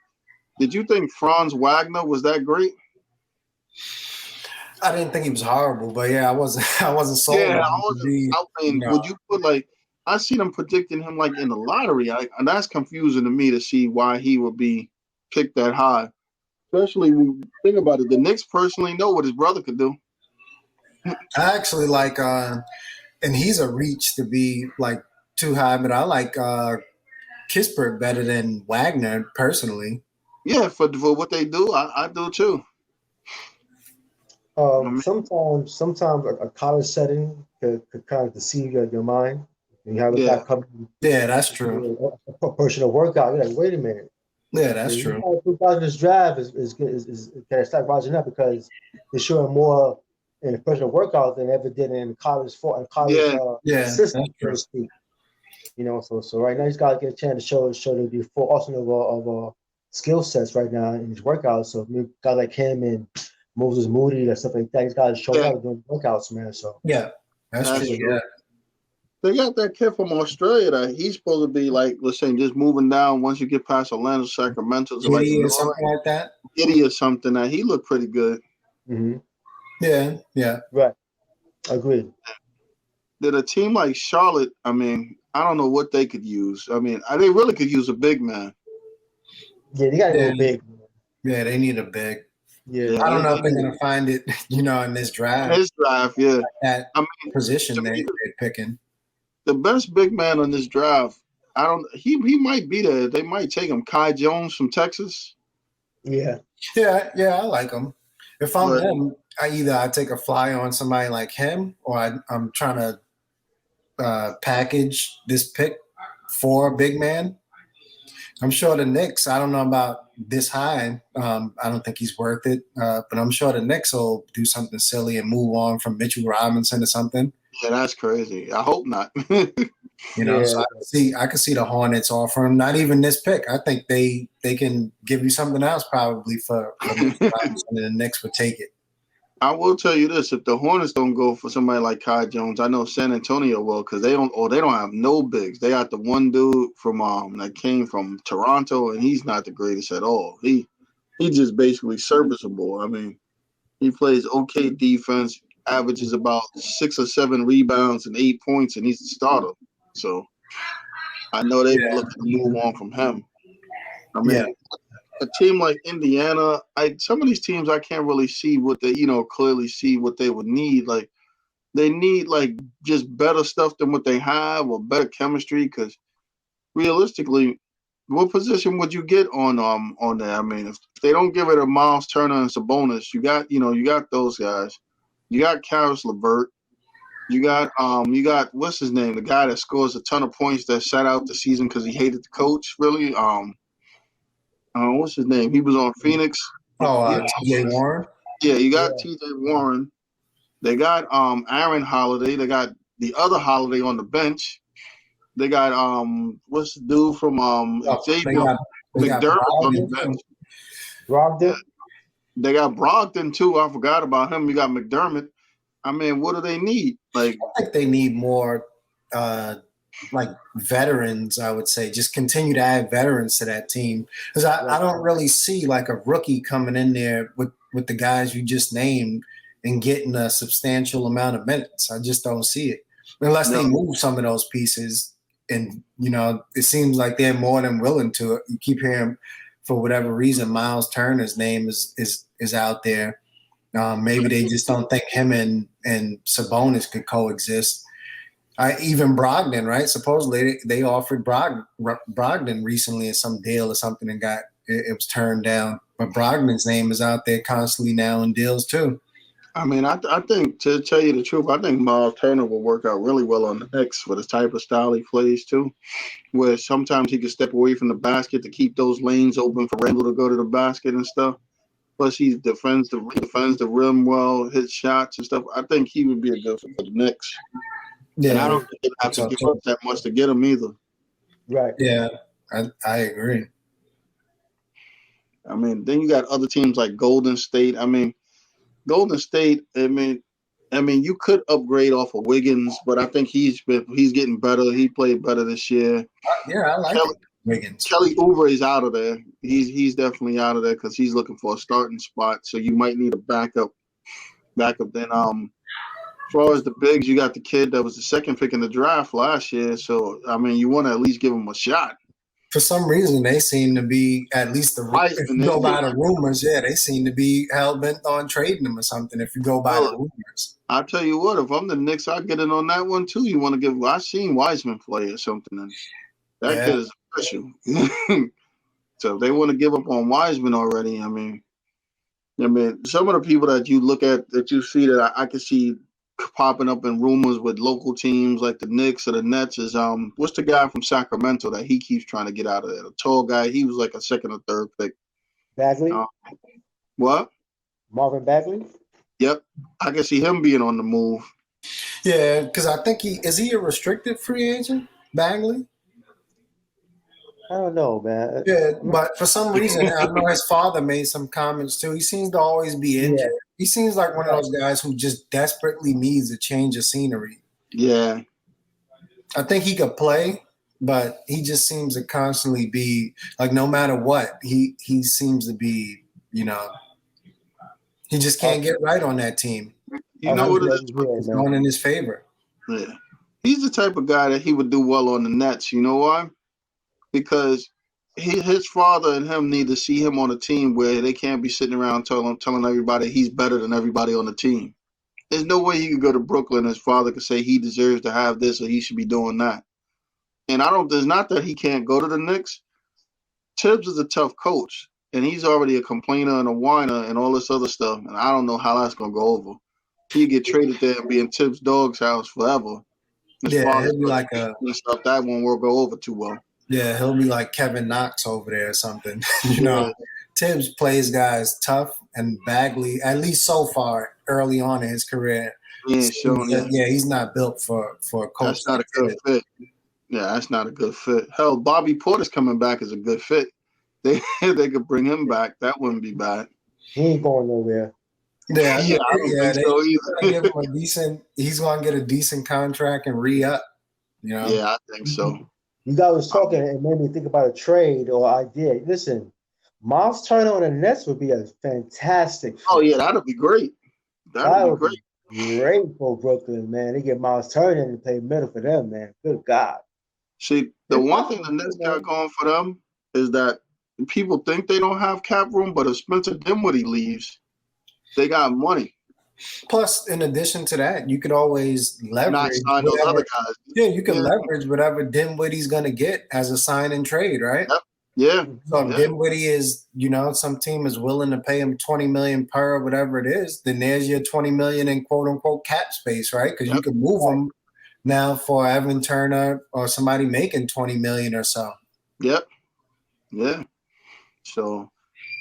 Did you think Franz Wagner was that great? I didn't think he was horrible, but yeah, I wasn't sold Yeah, on I him to wasn't. be, I mean, would you put like? I seen them predicting him like in the lottery, and that's confusing to me to see why he would be picked that high. Especially when you think about it, the Knicks personally know what his brother could do. I actually like and he's a reach to be like too high, but I like Kispert better than Wagner personally. Yeah, for what they do, I do too. I mean, Sometimes a college setting could kind of deceive your mind. And you have a guy yeah, coming Yeah, that's true. a personal workout. You're like, wait a minute. Yeah, that's You true. know, 2000 this draft is can I start rising up because they're showing more in a personal workout than ever did in college yeah, Yeah, system, that's so true. to speak. You know, so right now he's got to get a chance to show the full arsenal of skill sets right now in his workouts. So maybe guys like him and Moses Moody or stuff like that, he's got to show yeah. up doing workouts, man. So Yeah, that's That's true. true. Yeah. They got that kid from Australia that he's supposed to be like, let's say, just moving down once you get past Orlando, Sacramento to like the Giddy or North something like that. City or something. That he looked pretty good. hmm Yeah, yeah. right, agreed. Did a team like Charlotte? I mean, I don't know what they could use. I mean, they really could use a big man. Yeah, they got to Yeah, go big. yeah, they need a big. Yeah, Yeah, I don't know they if they're need gonna find it, in this in draft his drive. Yeah, at I mean, to position me, they're picking. the best big man on this draft. I don't. He might be there. They might take him. Kai Jones from Texas, yeah, Yeah, yeah, I like them. If I'm but them, I take a fly on somebody like him, or I'm trying to package this pick for a big man. I'm sure the Knicks. I don't know about this high. I don't think he's worth it, but I'm sure the Knicks will do something silly and move on from Mitchell Robinson or something. yeah, that's crazy. I hope not. So yeah. I can see the Hornets offer him. Not even this pick. I think they can give you something else probably for Mitchell Robinson, and the Knicks would take it. I will tell you this: if the Hornets don't go for somebody like Kai Jones, I know San Antonio will because they don't. Oh, they don't have no bigs. They got the one dude from that came from Toronto, and he's not the greatest at all. He's just basically serviceable. I mean, he plays okay defense, averages about 6 or 7 rebounds and 8 points, and he's the starter. So I know they'd be looking to move on from him. I Yeah, mean, a team like Indiana, some of these teams I can't really see what they, clearly see what they would need. Like they need like just better stuff than what they have or better chemistry. Because realistically, what position would you get on there? I mean, if they don't give it a Miles Turner and Sabonis, you got those guys. You got Karis LeVert. You got what's his name? The guy that scores a ton of points that sat out the season because he hated the coach. Really, what's his name? He was on Phoenix. Oh, He, T.J. Warren. yeah, you got Yeah. T.J. Warren. They got Aaron Holiday. They got the other Holiday on the bench. They got what's the dude from They Xavier got McDermott on the Brogdon. bench. Yeah. Brogdon. They got Brogdon too. I forgot about him. You got McDermott. I mean, what do they need? Like, I think they need more like veterans, I would say. Just continue to add veterans to that team. Because I don't really see like a rookie coming in there with the guys you just named and getting a substantial amount of minutes. I just don't see it. Unless they move some of those pieces. And, it seems like they're more than willing to. You keep hearing, for whatever reason, Miles Turner's name is out there. Maybe they just don't think him and Sabonis could coexist. Even Brogdon, right? Supposedly they offered Brogdon recently in some deal or something and it was turned down. But Brogdon's name is out there constantly now in deals too. I mean, I think, to tell you the truth, I think Miles Turner will work out really well on the Knicks for the type of style he plays too, where sometimes he can step away from the basket to keep those lanes open for Randall to go to the basket and stuff. Plus, he defends the rim well, hits shots and stuff. I think he would be a good fit for the Knicks. Yeah, and I don't think they have to give up that much to get him either. Right. Yeah, I agree. I mean, then you got other teams like Golden State. Golden State. You could upgrade off of Wiggins, but I think he's getting better. He played better this year. Yeah, I like Wiggins. Kelly Oubre is out of there. He's definitely out of there because he's looking for a starting spot. So you might need a backup. Then as far as the bigs, you got the kid that was the second pick in the draft last year. So you want to at least give him a shot. For some reason, they seem to be, at least if you go by the rumors, they seem to be hell-bent on trading him or something if you go by the rumors. I'll tell you what, if I'm the Knicks, I'll get in on that one too. You want to give – I've seen Wiseman play or something, and that kid is special. So if they want to give up on Wiseman already, some of the people that you look at, that you see that I can see popping up in rumors with local teams like the Knicks or the Nets is what's the guy from Sacramento that he keeps trying to get out of there? The tall guy, he was like a second or third pick. Bagley? What? Marvin Bagley? Yep. I can see him being on the move. Yeah, because I think is he a restricted free agent, Bagley? I don't know, man. Yeah, but for some reason, I know his father made some comments too. He seems to always be injured. Yeah. He seems like one of those guys who just desperately needs a change of scenery. Yeah. I think he could play, but he just seems to constantly be like, no matter what, he seems to be, he just can't get right on that team. You know what it is? It's going in his favor. Yeah. He's the type of guy that he would do well on the Nets. You know why? Because his father and him need to see him on a team where they can't be sitting around telling everybody he's better than everybody on the team. There's no way he could go to Brooklyn and his father could say he deserves to have this or he should be doing that. And there's not that he can't go to the Knicks. Tibbs is a tough coach, and he's already a complainer and a whiner and all this other stuff, and I don't know how that's going to go over. He'd get traded there and be in Tibbs' dog's house forever. He'll be like stuff that won't go over too well. Yeah, he'll be like Kevin Knox over there or something. Tibbs plays guys tough, and Bagley, at least so far, early on in his career, he's not built for a coach. That's not a good fit. Yeah, that's not a good fit. Hell, Bobby Porter's coming back as a good fit. They could bring him back. That wouldn't be bad. He ain't going nowhere. Yeah, I don't think so either. Give him he's going to get a decent contract and re-up. Yeah, I think so. You guys was talking and made me think about a trade or idea. Listen, Miles Turner on the Nets would be a fantastic fit. Oh, yeah, that would be great. That would be great. Great for Brooklyn, man. They get Miles Turner to play middle for them, man. Good God. See, the one thing the Nets got going for them is that people think they don't have cap room, but if Spencer Dinwiddie leaves, they got money. Plus, in addition to that, you could always leverage. Not sign those other guys. Yeah, you can leverage whatever Dinwiddie's going to get as a sign and trade, right? Yep. Yeah. So if Dinwiddie is, some team is willing to pay him $20 million per, whatever it is, then there's your $20 million in quote unquote cap space, right? Because you can move him now for Evan Turner or somebody making $20 million or so. Yep. Yeah. So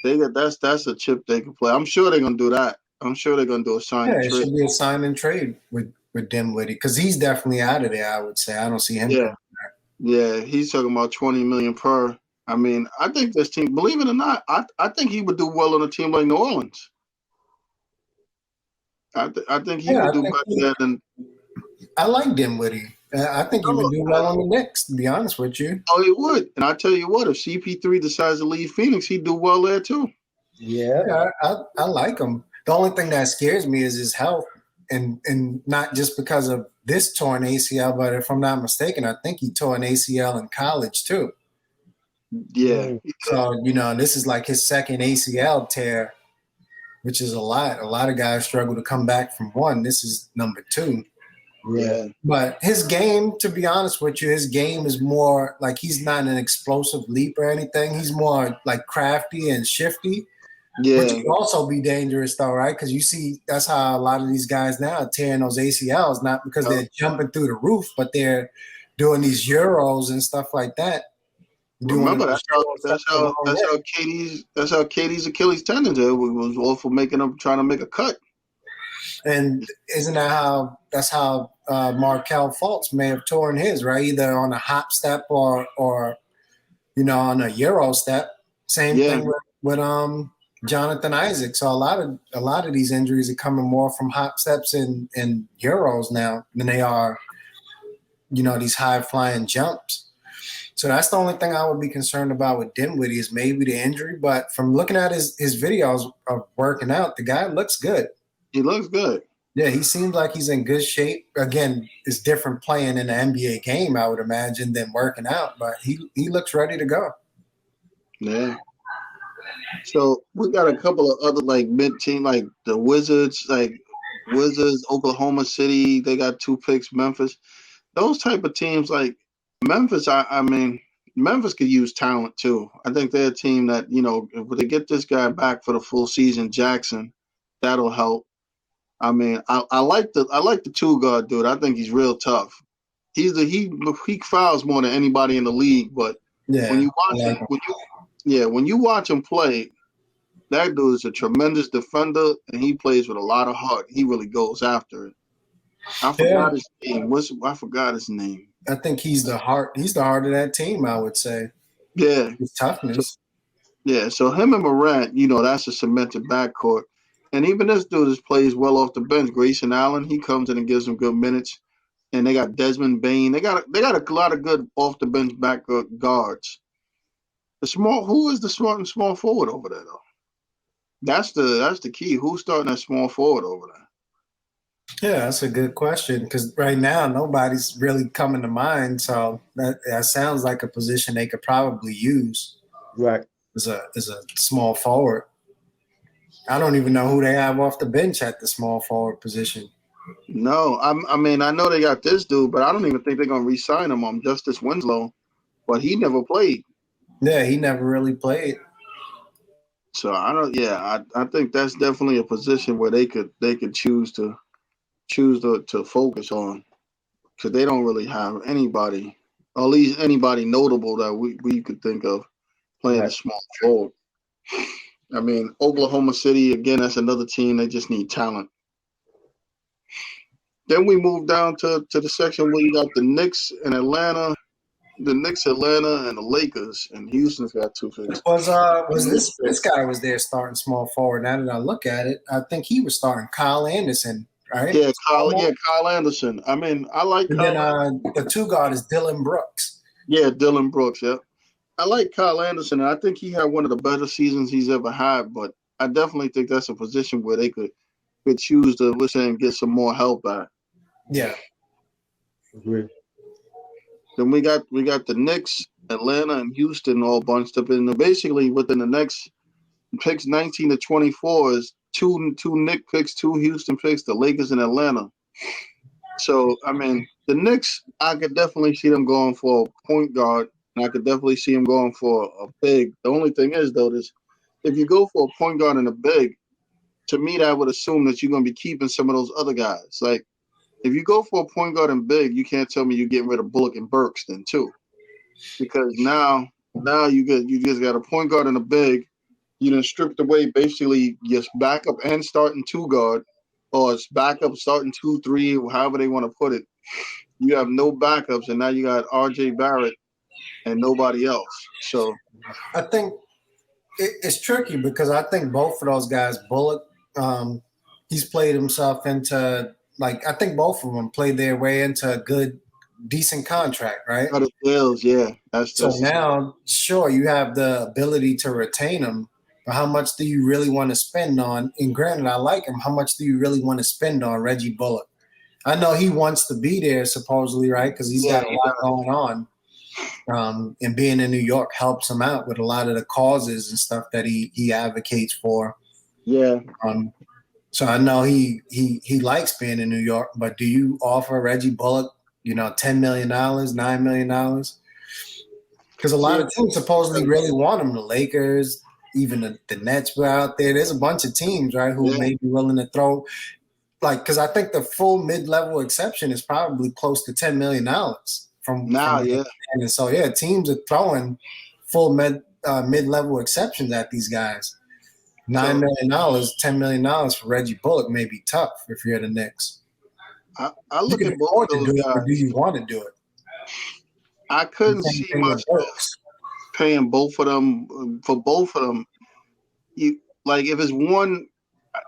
that's a chip they can play. I'm sure they're gonna do that. I'm sure they're gonna do a sign and trade. It should be a sign and trade with Dinwiddie because he's definitely out of there. I would say I don't see him. Yeah, he's talking about $20 million per. I think this team, believe it or not, I think he would do well on a team like New Orleans. I think he would do better there than. I like Dinwiddie. I think he would do well on the Knicks, to be honest with you. Oh, he would. And I tell you what, if CP3 decides to leave Phoenix, he'd do well there too. Yeah. I like him. The only thing that scares me is his health, and not just because of this torn ACL, but if I'm not mistaken, I think he tore an ACL in college too. Yeah. So, this is like his second ACL tear. which is a lot. A lot of guys struggle to come back from one. This is number 2. Yeah. But his game, to be honest with you, his game is more like he's not an explosive leap or anything. He's more like crafty and shifty, which Yeah. can also be dangerous though, right? Because you see, that's how a lot of these guys now are tearing those ACLs, not because they're jumping through the roof, but they're doing these Euros and stuff like that. Remember that's how Katie's Achilles tendon was all for trying to make a cut. And isn't that's how Markel Fultz may have torn his, right? Either on a hop step or on a Euro step. Same thing with Jonathan Isaac. So a lot of these injuries are coming more from hop steps and Euros now than they are, these high flying jumps. So that's the only thing I would be concerned about with Dinwiddie is maybe the injury. But from looking at his videos of working out, the guy looks good. He looks good. Yeah, he seems like he's in good shape. Again, it's different playing in the NBA game, I would imagine, than working out. But he looks ready to go. Yeah. So we got a couple of other like mid-team, like the Wizards, Oklahoma City. They got 2 picks. Memphis, those type of teams, like Memphis. I mean, Memphis could use talent too. I think they're a team that if they get this guy back for the full season, Jackson, that'll help. I mean, I like the 2-guard dude. I think he's real tough. He fouls more than anybody in the league. But when you watch him play, that dude is a tremendous defender, and he plays with a lot of heart. He really goes after it. I forgot his name. I forgot his name. I think he's the heart. He's the heart of that team, I would say. Yeah, his toughness. So him and Morant, that's a cemented backcourt. And even this dude plays well off the bench. Grayson Allen, he comes in and gives them good minutes. And they got Desmond Bain. They got a lot of good off the bench back guards. Who is the small forward over there though? That's the key. Who's starting that small forward over there? Yeah, that's a good question because right now nobody's really coming to mind. So that sounds like a position they could probably use. Right. As a small forward. I don't even know who they have off the bench at the small forward position. No, I mean, I know they got this dude, but I don't even think they're going to re-sign him. Justice Winslow, but he never played. Yeah, he never really played. So I think that's definitely a position where they could choose to focus on because they don't really have anybody, or at least anybody notable that we could think of playing a small forward. I mean, Oklahoma City, again, that's another team. They just need talent. Then we move down to the section where you got the Knicks and Atlanta. The Knicks, Atlanta, and the Lakers. And Houston's got 2 picks. Was this guy was there starting small forward. Now that I look at it, I think he was starting Kyle Anderson, right? Yeah, Kyle Anderson. I mean, I like and Kyle. Then the 2-guard is Dylan Brooks. Yeah, Dylan Brooks, yeah. I like Kyle Anderson, and I think he had one of the better seasons he's ever had. But I definitely think that's a position where they could choose to listen and get some more help at. Yeah, agree. Then we got the Knicks, Atlanta, and Houston all bunched up in. Basically, within the next picks 19 to 24 is two Knicks picks, 2 Houston picks, the Lakers and Atlanta. So I mean, the Knicks, I could definitely see them going for a point guard. And I could definitely see him going for a big. The only thing is, though, if you go for a point guard and a big, to me, that would assume that you're going to be keeping some of those other guys. Like, if you go for a point guard and big, you can't tell me you're getting rid of Bullock and Burks then, too. Because now you just got a point guard and a big. You done stripped away basically just backup and starting 2-guard, or it's backup starting 2-3, however they want to put it. You have no backups, and now you got R.J. Barrett and nobody else. So I think it's tricky because I think both of those guys, Bullock, he's played himself into I think both of them played their way into a good, decent contract, right? Got it deals, yeah. So now, sure, you have the ability to retain him, but how much do you really want to spend on? And granted, I like him. How much do you really want to spend on Reggie Bullock? I know he wants to be there, supposedly, right? Because he's got a lot going on. And being in New York helps him out with a lot of the causes and stuff that he advocates for. Yeah. Um, so I know he likes being in New York, but do you offer Reggie Bullock, $10 million, $9 million? Because a lot See, of teams supposedly really want him. The Lakers, even the Nets were out there. There's a bunch of teams, right, who yeah. may be willing to throw because I think the full mid-level exception is probably close to $10 million from Now, yeah. and so yeah, teams are throwing full mid-level exceptions at these guys. Nine So million dollars, $10 million for Reggie Bullock may be tough if you're the Knicks. I You look can at both of afford to those do it, but do guys. you want to do it? I The couldn't same see thing with myself Burks. paying both of them for both of them. You like if it's one,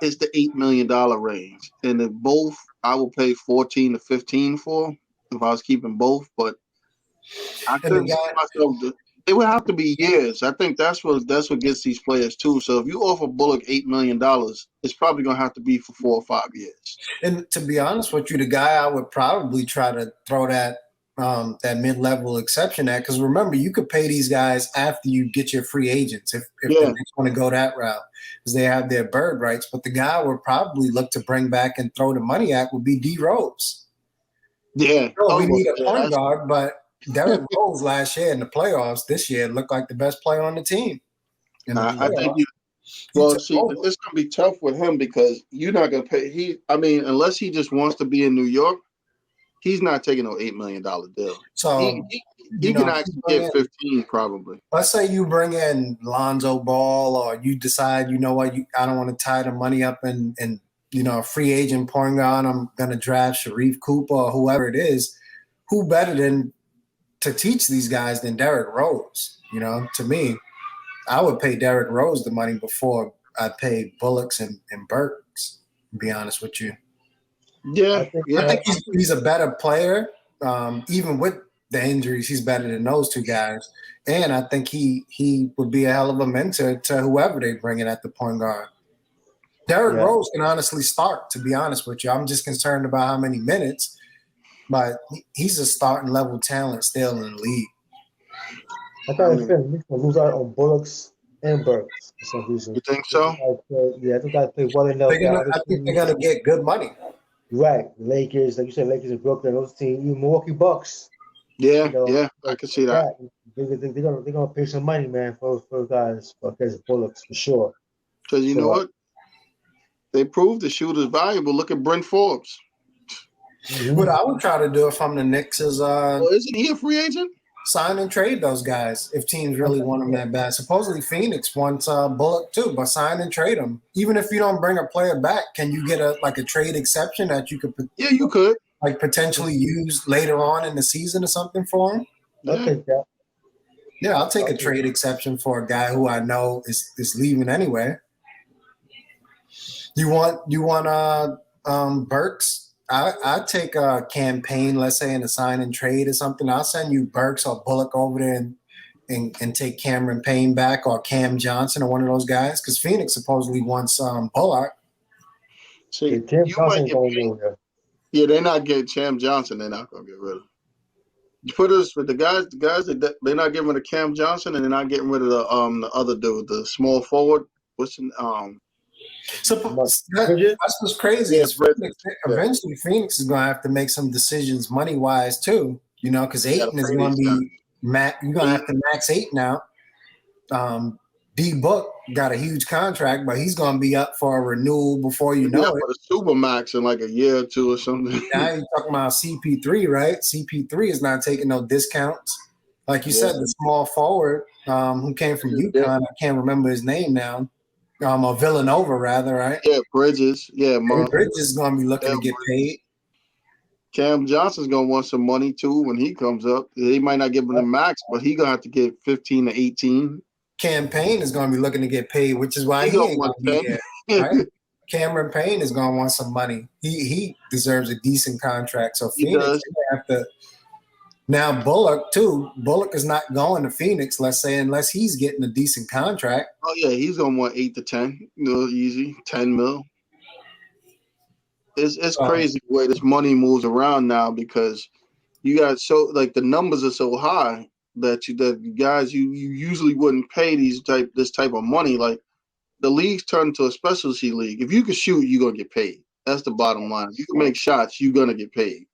it's the $8 million range, and if both, I will pay 14 to 15 for if I was keeping both. But I And the couldn't see guy, myself. It would have to be years. I think that's what gets these players too. So if you offer Bullock $8 million, it's probably gonna have to be for 4 or 5 years. and to be honest with you, the guy I would probably try to throw that mid-level exception at, because remember, you could pay these guys after you get your free agents if the Yeah, Knicks want to go that route because they have their bird rights. But the guy I would probably look to bring back and throw the money at would be D Rose. yeah. No, we Oh, well, need a yeah. point guard, but Derrick Rose last year in the playoffs this year looked like the best player on the team in the I think playoffs. you. He Well, took see, over. it's gonna be tough with him because you're not gonna pay. I mean, unless he just wants to be in New York, he's not taking no $8 million deal. He So, he, he can if you actually bring get in 15 probably. let's say you bring in Lonzo Ball, or you decide, you know what, I don't want to tie the money up in a free agent point guard. I'm going to draft Sharif Cooper or whoever it is. Who better than to teach these guys than Derrick Rose? To me, I would pay Derrick Rose the money before I pay Bullocks and Burks. To be honest with you. I Yeah, think I yeah. think he's a better player. Even with the injuries, he's better than those two guys. And I think he would be a hell of a mentor to whoever they bring in at the point guard. Derrick yeah. Rose can honestly start, to be honest with you. I'm just concerned about how many minutes, but he's a starting level talent still in the league. I I thought it's mean, fair. We're gonna lose out on Bullocks and Burks for some reason. you think I think so? yeah, I think I play well enough that other I think they're teams. gonna get good money. Right, Lakers, like you said, Lakers and Brooklyn, those teams, even Milwaukee Bucks. Yeah, yeah. I Like can see that that. They're gonna pay some money, man, for guys for guys Bullocks for sure. because you know So what? They proved the shooter's valuable. Look at Brent Forbes. What mhm. I would try to do if I'm the Knicks is Well, isn't he a free agent? sign and trade those guys if teams really Okay, want them yeah. that bad. Supposedly Phoenix wants Bullock too, but sign and trade them. Even if you don't bring a player back, can you get a trade exception that you could Yeah, you could. potentially use later on in the season or something for him? I'll Yeah. take that. Yeah, I'll take I'll a take trade exception for a guy who I know is leaving anyway. You want Burks? I take a campaign, let's say in a sign and trade or something. I'll send you Burks or Bullock over there and take Cameron Payne back or Cam Johnson or one of those guys because Phoenix supposedly wants Bullock. yeah, See, Cam you might Johnson get going paid. nowhere. Yeah, they're not getting Cam Johnson. They're not gonna get rid of. Put us with the guys that they're not getting rid of Cam Johnson, and they're not getting rid of the other dude, the small forward. What's the, So Bridges? that's what's crazy yeah, is Bridges. Phoenix. Yeah, Eventually, Phoenix is going to have to make some decisions money wise too. Because you got to Aiton is pay going to these guys. be you're going to have to max Aiton out. D Book got a huge contract, but he's going to be up for a renewal before you He'll be know up it. for the super max in like a year or two or something. Now you're talking about CP3, right? CP3 is not taking no discounts. Like you Yeah, said, the small forward who came from yeah, UConn, I can't remember his name now, or Villanova rather, right? yeah. Bridges. Yeah, Hey, man. Bridges is going to be looking Yeah, to get paid. Cam Johnson's gonna want some money too when he comes up. He might not give him the max, but he gonna have to get 15 to 18. Campaign is going to be looking to get paid, which is why He he gonna ain't want going to be 10. there, right? Cameron Payne is going to want some money. He deserves a decent contract. So He Phoenix does. they have to. Now Bullock too. Bullock is not going to Phoenix, let's say, unless he's getting a decent contract. Oh yeah, he's gonna want 8 to 10. Easy 10 mil. It's Um, crazy the way this money moves around now because you got so like the numbers are so high that guys you usually wouldn't pay this type of money. Like the league's turned into a specialty league. If you can shoot, you're gonna get paid. That's the bottom line. If you can make shots, you're gonna get paid.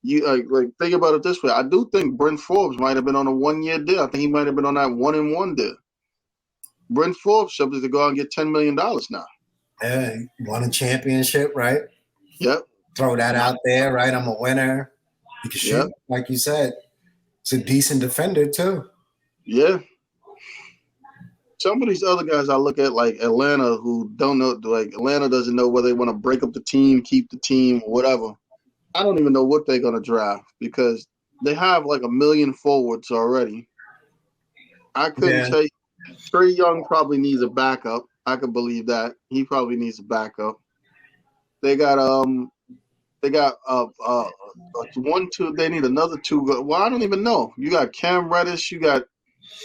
You like think about it this way. I do think Brent Forbes might have been on a 1-year deal. I think he might have been on that 1-and-1 deal. Brent Forbes subject to go out and get $10 million now. Yeah, he won a championship, right? Yep. Throw that out there, right? I'm a winner. You can shoot, Yep. like you said. It's a decent defender too. Yeah. Some of these other guys I look at, like Atlanta, who don't know, like Atlanta doesn't know whether they want to break up the team, keep the team, or whatever. I don't even know what they're going to draft because they have like 1 million forwards already. I couldn't tell you. Trae Young probably needs a backup. I could believe that. He probably needs a backup. They got 1, 2. They need another 2. Well, I don't even know. You got Cam Reddish. You got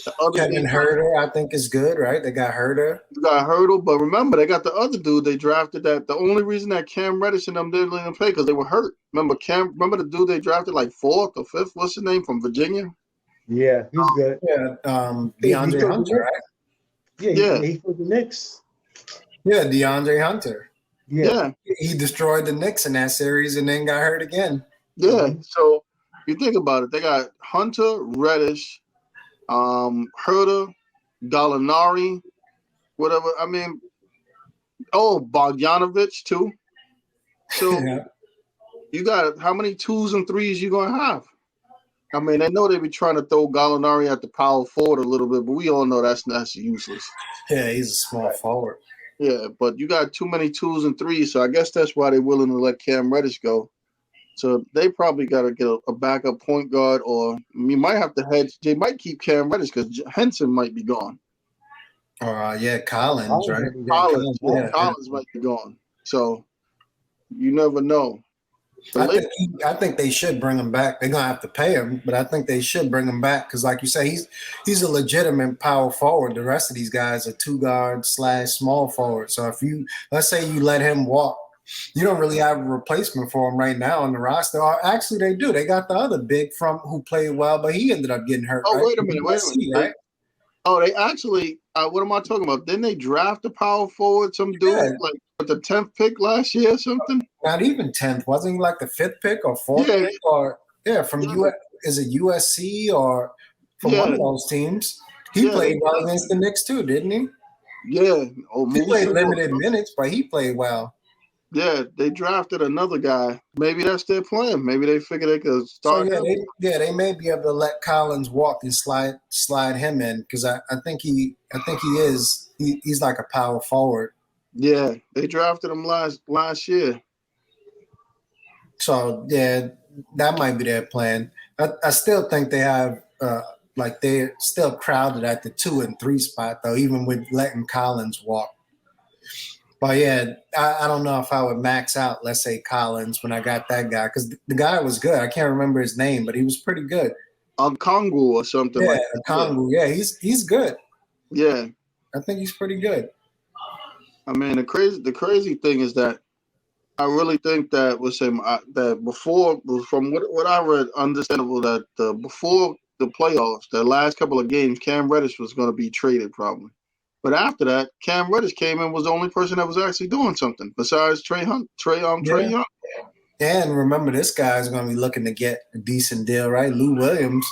the other Kevin Herter, I think, is good, right? They got Herter. You got Hurdle, but remember they got the other dude they drafted. That the only reason that Cam Reddish and them didn't let him play because they were hurt. Remember the dude they drafted like 4th or 5th? What's his name from Virginia? Yeah, he's good. Yeah, DeAndre Hunter, right? Yeah, he for the Knicks. Yeah, DeAndre Hunter. Yeah. He destroyed the Knicks in that series and then got hurt again. Yeah. So you think about it, they got Hunter, Reddish, Herder, Gallinari, whatever. I mean, Bogdanovich too. So you got how many 2s and 3s you gonna have? I mean, I know they be trying to throw Gallinari at the power forward a little bit, but we all know that's useless. Yeah, he's a small forward. Yeah, but you got too many 2s and 3s, so I guess that's why they're willing to let Cam Reddish go. So they probably got to get a backup point guard, or you might have to hedge. They might keep Cam Reddish because Henson might be gone. Collins, right? Collins might be gone. So you never know. I think they should bring him back. They're gonna have to pay him, but I think they should bring him back because, like you say, he's a legitimate power forward. The rest of these guys are 2-guard / small forward. So if let's say you let him walk, you don't really have a replacement for him right now on the roster. Or actually, they do. They got the other big who played well, but he ended up getting hurt. Oh, right? wait a minute. Right? They actually. What am I talking about? Didn't they draft a power forward? Some dude like with the 10th pick last year or something? Not even 10th. Wasn't he like the 5th pick or 4th pick? Or from is it USC or from one of those teams? He played well against the Knicks too, didn't he? Yeah. He played limited minutes, but he played well. Yeah, they drafted another guy. Maybe that's their plan. Maybe they figure they could start. So they may be able to let Collins walk and slide him in because I think he is he's like a power forward. Yeah, they drafted him last year. So yeah, that might be their plan. I still think they have they're still crowded at the 2 and 3 spot though, even with letting Collins walk. But yeah, I don't know if I would max out, let's say, Collins when I got that guy because the guy was good. I can't remember his name, but he was pretty good. Kongu or something like that. Kongu. Yeah, he's good. Yeah, I think he's pretty good. I mean, the crazy thing is that I really think that that before, from what I read, understandable that before the playoffs, the last couple of games, Cam Reddish was going to be traded probably. But after that, Cam Reddish came in, was the only person that was actually doing something besides Trae Young. And remember, this guy's going to be looking to get a decent deal, right? Lou Williams.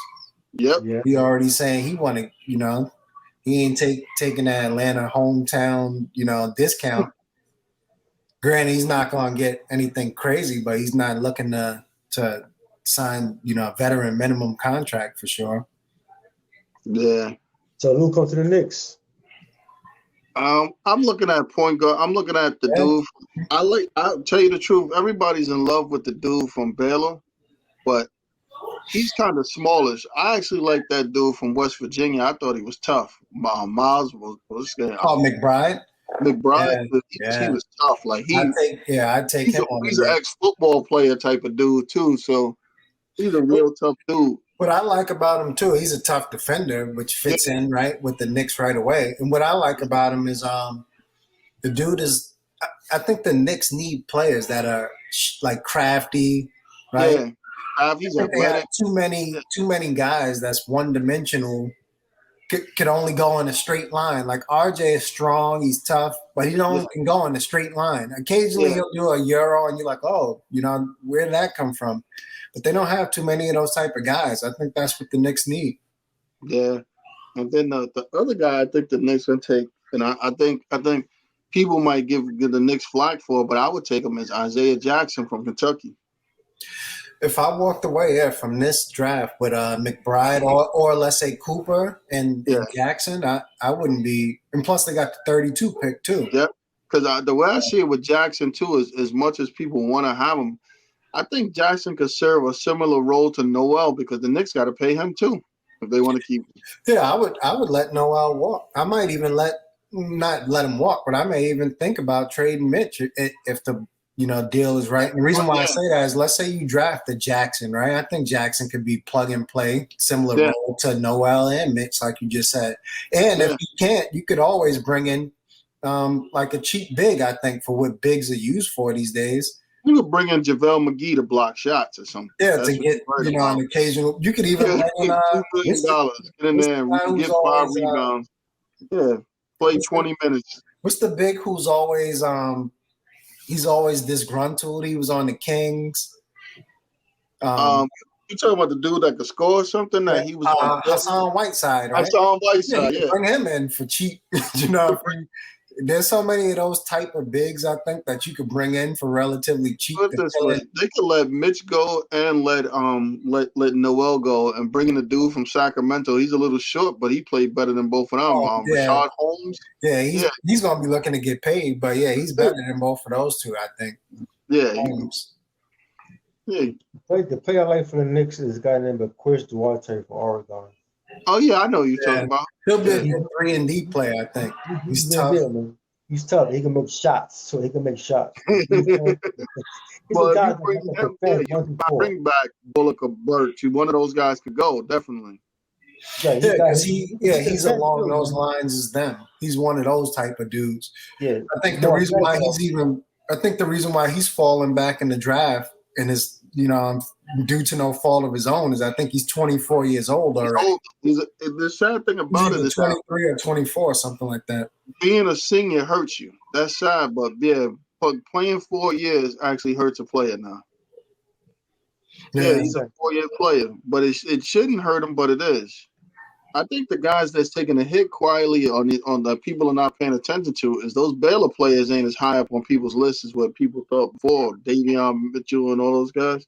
Yep. Yeah. He already saying he wanted, he ain't taking that Atlanta hometown, discount. Granted, he's not going to get anything crazy, but he's not looking to sign, a veteran minimum contract for sure. Yeah. So Lou comes to the Knicks. I'm looking at point guard. I'm looking at the dude. I'll tell you the truth. Everybody's in love with the dude from Baylor, but he's kind of smallish. I actually like that dude from West Virginia. I thought he was tough. Miles was McBride. McBride, he was tough. Like I'd take him on. He's an ex-football player type of dude too. So he's a real tough dude. What I like about him too, he's a tough defender, which fits in right with the Knicks right away. And what I like about him is the dude is. I think the Knicks need players that are like crafty, right? Yeah, he's they have too many guys that's one-dimensional could only go in a straight line. Like RJ is strong, he's tough, but he Yeah, only can go in a straight line. Occasionally yeah, he'll do a euro, and you're like, oh, where did that come from? But they don't have too many of those type of guys. I think that's what the Knicks need. yeah. And then the other guy, I think the Knicks gonna take, and I think people might give the Knicks flack for, but I would take him as Isaiah Jackson from Kentucky. If I walked away from this draft with McBride or let's say Cooper and Yeah, Jackson, I wouldn't be. And plus, they got the 32 pick too. yeah. Because the way I see it with Jackson too is as much as people want to have him, I think Jackson could serve a similar role to Noel because the Knicks got to pay him too if they want to keep him. Yeah, I would let Noel walk. I might even not let him walk, but I may even think about trading Mitch if the deal is right. And the reason But why I yeah, say that is, let's say you drafted Jackson, right? I think Jackson could be plug and play, similar yeah, role to Noel and Mitch, like you just said. And if yeah. you can't, you could always bring in like a cheap big. I think for what bigs are used for these days. You could bring in JaVale McGee to block shots or something. Yeah, to That's what get you're worried an about. occasional. You could even Yeah, bring in $2 million. Get in what's there the and guy who's get five always rebounds. Yeah, play what's the 20 minutes. what's the big who's always he's always disgruntled. He was on the Kings. Um, Um, you talking about the dude that could score or something that he was on Portland? Hassan Whiteside, I right? saw him Yeah, you Whiteside. can Yeah, bring him in for cheap. There's so many of those type of bigs, I think, that you could bring in for relatively cheap put it to this fill way: in. they could let Mitch go and let Noel go, and bring in the dude from Sacramento. He's a little short, but he played better than both of them. Oh, yeah, Rashad Holmes. yeah, Yeah, he's gonna be looking to get paid, but yeah, he's yeah, better than both of those two, I think. yeah. Holmes. Yeah. The player like for the Knicks is a guy named Chris Duarte for Oregon. Oh yeah, I know who you're Yeah, talking about. he'll be a Yeah. good 3-and-D player, I think. He's He's a good tough. deal, man. He's tough. He can make shots, so he can make shots. He's a Well, if guy you that bring like the him, yeah, fans you want can to for. bring back Bullock or Birch. One of those guys could go definitely. Yeah, Yeah, because he's he's a along too, those man. lines as them. He's one of those type of dudes. Yeah, I think the more reason why athletic. the reason why he's falling back in the draft and is due to no fault of his own is I think he's 24 years old He's already. old. The sad thing He's about it either is that 23 or 24, something like that. being a senior hurts you. That's sad, but yeah, but playing 4 years actually hurts a player now. Yeah, Yeah, he's a 4-year player, but it shouldn't hurt him, but it is. I think the guys that's taking a hit quietly on the people are not paying attention to is those Baylor players ain't as high up on people's lists as what people thought before. Davion Mitchell and all those guys.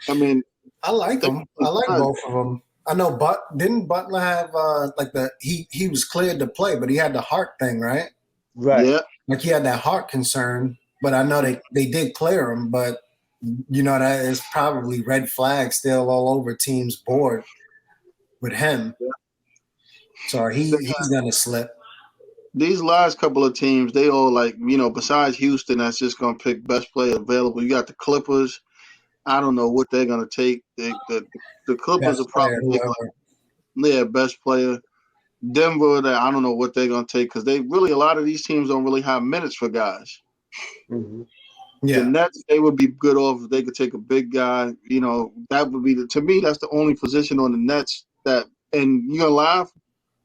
I mean, I like they, him. I like both of them. I know, but didn't Butler have he was cleared to play, but he had the heart thing, right? Right. yeah, Like he had that heart concern, but I know they did clear him, but that is probably red flag still all over teams' board with him. yeah. So he's gonna slip. These last couple of teams, they all besides Houston, that's just gonna pick best player available. You got the Clippers. I don't know what they're gonna take. The Clippers Best will player, probably take whoever. best player. Denver, I don't know what they're gonna take because they really a lot of these teams don't really have minutes for guys. Mm-hmm. The Yeah. Nets, they would be good off if they could take a big guy. That would be to me, that's the only position on the Nets that, and you're gonna laugh,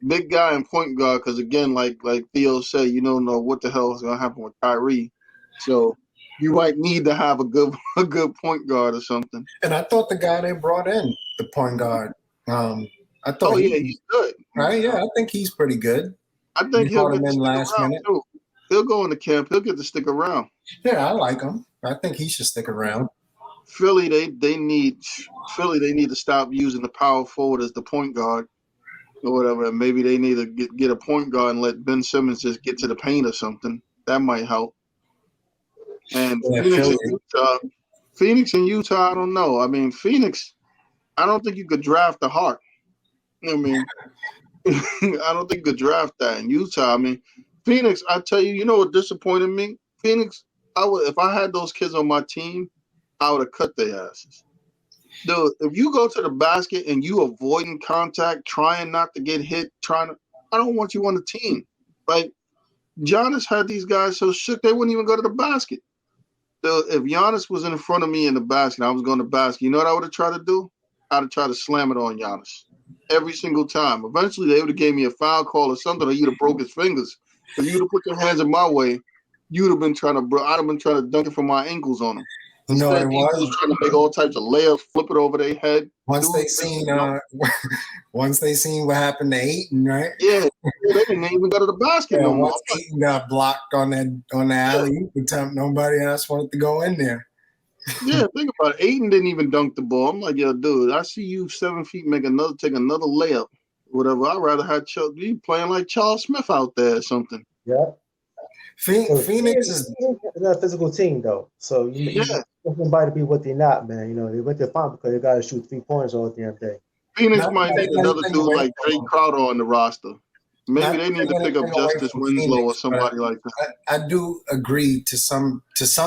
big guy and point guard, because again, like Theo said, you don't know what the hell is gonna happen with Kyrie. So you might need to have a good a good point guard or something. And I thought the guy they brought in, the point guard, I thought Oh yeah, he's good. right. Yeah, I think he's pretty good. I They think he'll brought get him to in stick last around minute. too. He'll go into camp. He'll get to stick around. Yeah, I like him. I think he should stick around. Philly, they need to stop using the power forward as the point guard or whatever. And maybe they need to get a point guard and let Ben Simmons just get to the paint or something. That might help. And Yeah, Philly. Phoenix and Utah, I don't know. I mean, Phoenix, I don't think you could draft the heart. I mean, I don't think you could draft that in Utah. I mean, Phoenix, I tell you, you know what disappointed me? Phoenix, if I had those kids on my team, I would have cut their asses. Dude, if you go to the basket and you avoiding contact, trying not to get hit, I don't want you on the team. Like, Giannis had these guys so shook they wouldn't even go to the basket. Dude, if Giannis was in front of me in the basket, I was going to basket. You know what I would have tried to do? I'd have tried to slam it on Giannis. every single time. Eventually, they would have gave me a foul call or something, or you'd have broke his fingers. If you'd have put your hands in my way, you'd have been trying to. I'd have been trying to dunk it from my ankles on him. You know what Instead, it he was was? trying to make all types of layups, flip it over their head. Once they seen what happened to Ayton, right? Yeah, they didn't even go to the basket no more. Once Ayton got blocked on the alley-oop attempt, nobody else wanted to go in there. Yeah, think about it. Ayton didn't even dunk the ball. I'm like, yo, dude, I see you 7 feet take another layup, whatever. I'd rather have you playing like Charles Smith out there or something. Yeah. Phoenix is not a physical team though, so you want somebody to be what they're not, man. You know, they went to farm because they got to shoot 3 points all damn day. Phoenix might need another dude like Jay Crowder on the roster. Maybe they need to pick up Justice Winslow or somebody like that. I do agree to some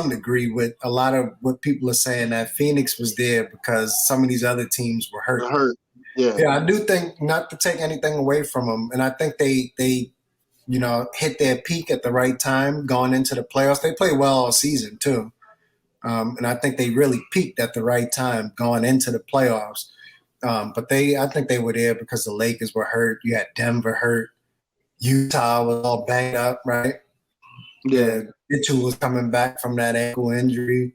degree with a lot of what people are saying, that Phoenix was there because some of these other teams were hurt. Yeah, I do think, not to take anything away from them, and I think they hit their peak at the right time going into the playoffs. They play well all season too, and I think they really peaked at the right time going into the playoffs. But I think they were there because the Lakers were hurt. You had Denver hurt. Utah was all banged up, right? Yeah. Mitchell was coming back from that ankle injury,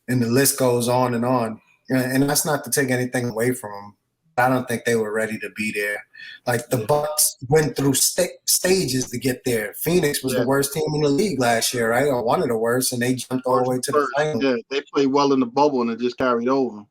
and the list goes on and on. And that's not to take anything away from them. I don't think they were ready to be there. Like, the Bucks went through stages to get there. Phoenix was the worst team in the league last year, right? Or one of the worst, and they jumped all the way to the final. Yeah, they played well in the bubble, and it just carried over.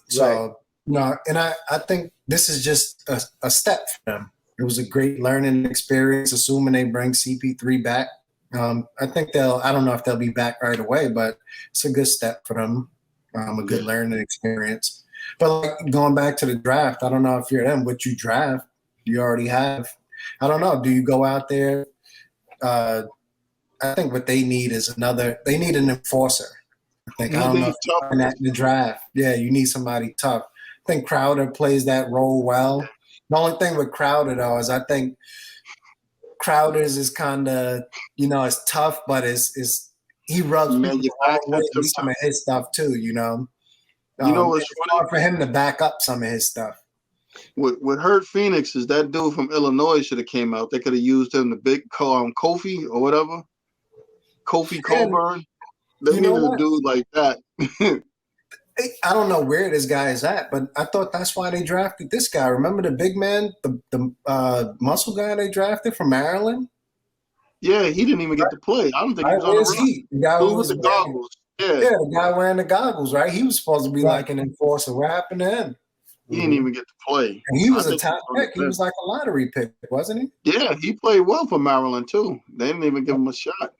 So, and I think this is just a step for them. It was a great learning experience, assuming they bring CP3 back. I think I don't know if they'll be back right away, but it's a good step for them, a good learning experience. But like, going back to the draft, I don't know if you're them. What you draft, you already have. I don't know. Do you go out there? I think what they need is they need an enforcer. I don't know if you find that in the draft. Yeah, you need somebody tough. I think Crowder plays that role well. The only thing with Crowder, though, is I think Crowder's is kind of, it's tough, but he rubs people with some of his stuff too, what's funny? Hard for him to back up some of his stuff. What hurt Phoenix is that dude from Illinois should have came out. They could have used him, the big Kofi or whatever. Kofi Coburn. They needed a dude like that. I don't know where this guy is at, but I thought that's why they drafted this guy. Remember the big man, the muscle guy they drafted from Maryland? Yeah, he didn't even get to play. I don't think he was on the roster. The guy with the goggles. Yeah, the guy wearing the goggles, right? He was supposed to be like an enforcer. What happened to him? He didn't even get to play. And he was a top pick. He was like a lottery pick, wasn't he? Yeah, he played well for Maryland too. They didn't even give him a shot.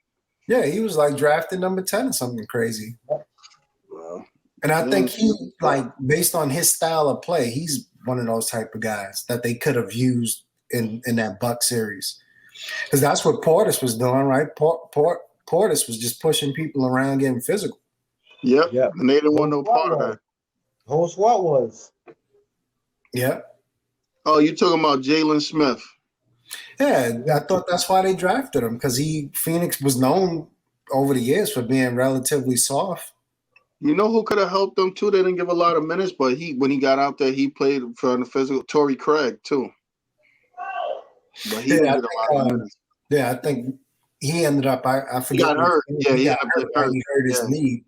Yeah, he was like drafted number 10 or something crazy. Well, and I think he, like, based on his style of play, he's one of those type of guys that they could have used in that Buck series. Because that's what Portis was doing, right? Portis was just pushing people around, getting physical. Yep. And they didn't want no part of that. Whole SWAT was. Yep. Oh, you talking about Jalen Smith? Yeah, I thought that's why they drafted him, because Phoenix was known over the years for being relatively soft. You know who could have helped them too? They didn't give a lot of minutes, but when he got out there, he played for the physical. Torrey Craig too. But he didn't get a lot of minutes. Yeah, I think he ended up. I forget. He got hurt. Yeah, he got hurt. He hurt his knee.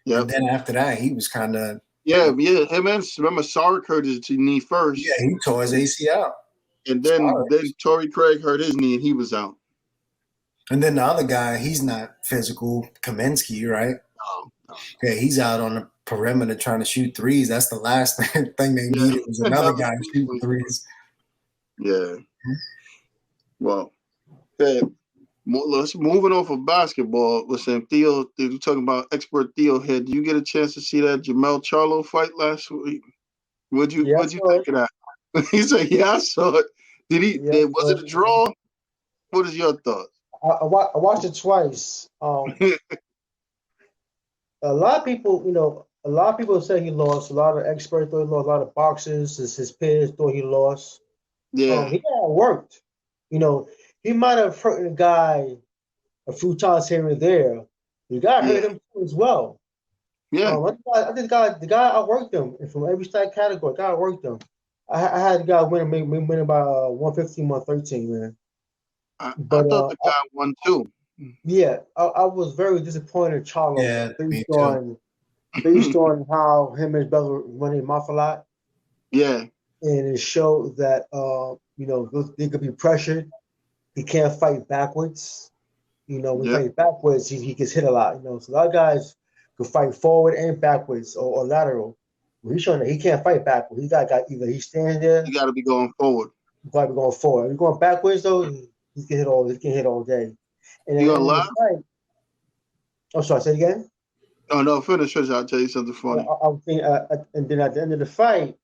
Yeah. And then after that, he was kind of. Yeah. Him and remember Sark hurt his knee first. Yeah, he tore his ACL. And then Torrey Craig hurt his knee and he was out. And then the other guy, he's not physical, Kaminsky, right? No. Yeah, he's out on the perimeter trying to shoot threes. That's the last thing they needed was another guy shooting threes. Yeah. Well, let's moving off of basketball. Listen, Theo, you're talking about expert Theo here. Did you get a chance to see that Jermell Charlo fight last week? What'd you think of that? He said, "Yeah, I saw it." Did he? Was it a draw? What is your thoughts? I watched it twice. A lot of people say he lost. A lot of experts thought he lost. A lot of boxers, his peers thought he lost. Yeah, he got worked. He might have hurt a guy a few times here and there. The guy hurt him too as well. Yeah, I think the guy outworked him from every stat category. The guy outworked him. I had the guy winning by 115, 113, man. I But thought the guy won too. yeah, I was very disappointed in Charlo Yeah, me based too. on based on how him and his brother run their mouth a lot, Yeah, and it showed that they could be pressured. He can't fight backwards. When he yeah. fights backwards, he gets hit a lot. So a lot of guys can fight forward and backwards or lateral. Well, he's showing that he can't fight backwards. Got either he's standing there, You got to be going forward. he's got to be going forward. If he's going backwards though, he can hit all. He can hit all day. And You then gonna in the laugh? fight, oh sorry, say it again. Oh no, finish. I'll tell you something I, funny. I was thinking, and then at the end of the fight,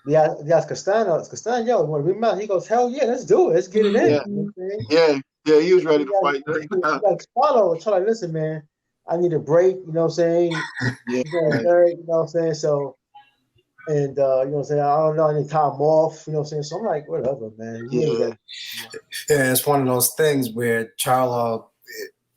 they asked Castano, yo, you want to remount? He goes, hell yeah, let's do it. Let's get it Yeah, in. You know what I'm saying? yeah, yeah. He was ready to He fight. got Charlo, listen, man, I need a break. You know what I'm saying? Yeah, He's going third. You know what I'm saying? So, and you know what I'm saying? I don't know any time off. You know what I'm saying? So I'm like, whatever, man. You ain't yeah, ready. Yeah, it's one of those things where Charlo,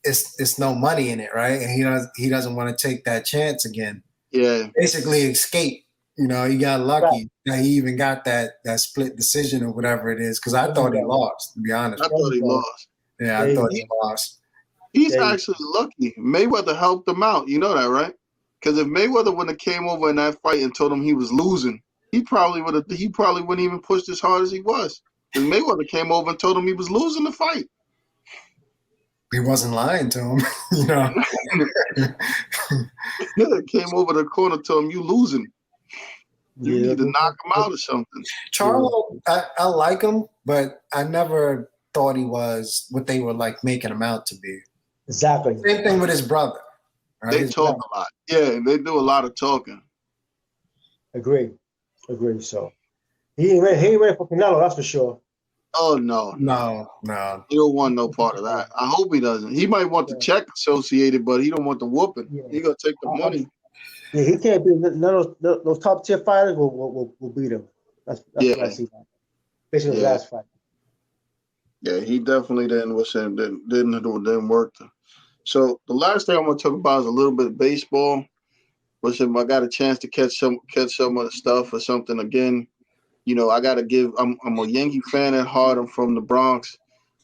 it's no money in it, right? And he doesn't want to take that chance again. yeah. Basically, escape. He got Right. lucky that he even got that split decision or whatever it is. Because I There you thought he go. lost, to be honest. I There thought you he go. lost. Yeah, There I you thought go. he lost. He's There you actually lucky. Mayweather helped him out. You know that, right? Because if Mayweather wouldn't have came over in that fight and told him he was losing, he probably would have. He probably wouldn't even pushed as hard as he was. Because Mayweather came over and told him he was losing the fight. He wasn't lying to him, Came over the corner, told him you losing. You Yeah, need to knock him out or something. Charlo, I like him, but I never thought he was what they were like making him out to be. exactly. Same thing with his brother, right? They talk a lot. Yeah, they do a lot of talking. Agree. So he ain't ready. He ain't ready for Canelo. That's for sure. Oh no, No. he don't want no part of that. I hope he doesn't. He might want the check associated, but he don't want the whooping. Yeah. He gonna take the money. Yeah, he can't be none of those top tier fighters will beat him. That's Yeah, what I see. Basically, his yeah, last fight. yeah. He definitely didn't. Didn't work. So the last thing I'm gonna talk about is a little bit of baseball. Which if I got a chance to catch some of the stuff or something again, I got to give. I'm a Yankee fan at heart. I'm from the Bronx,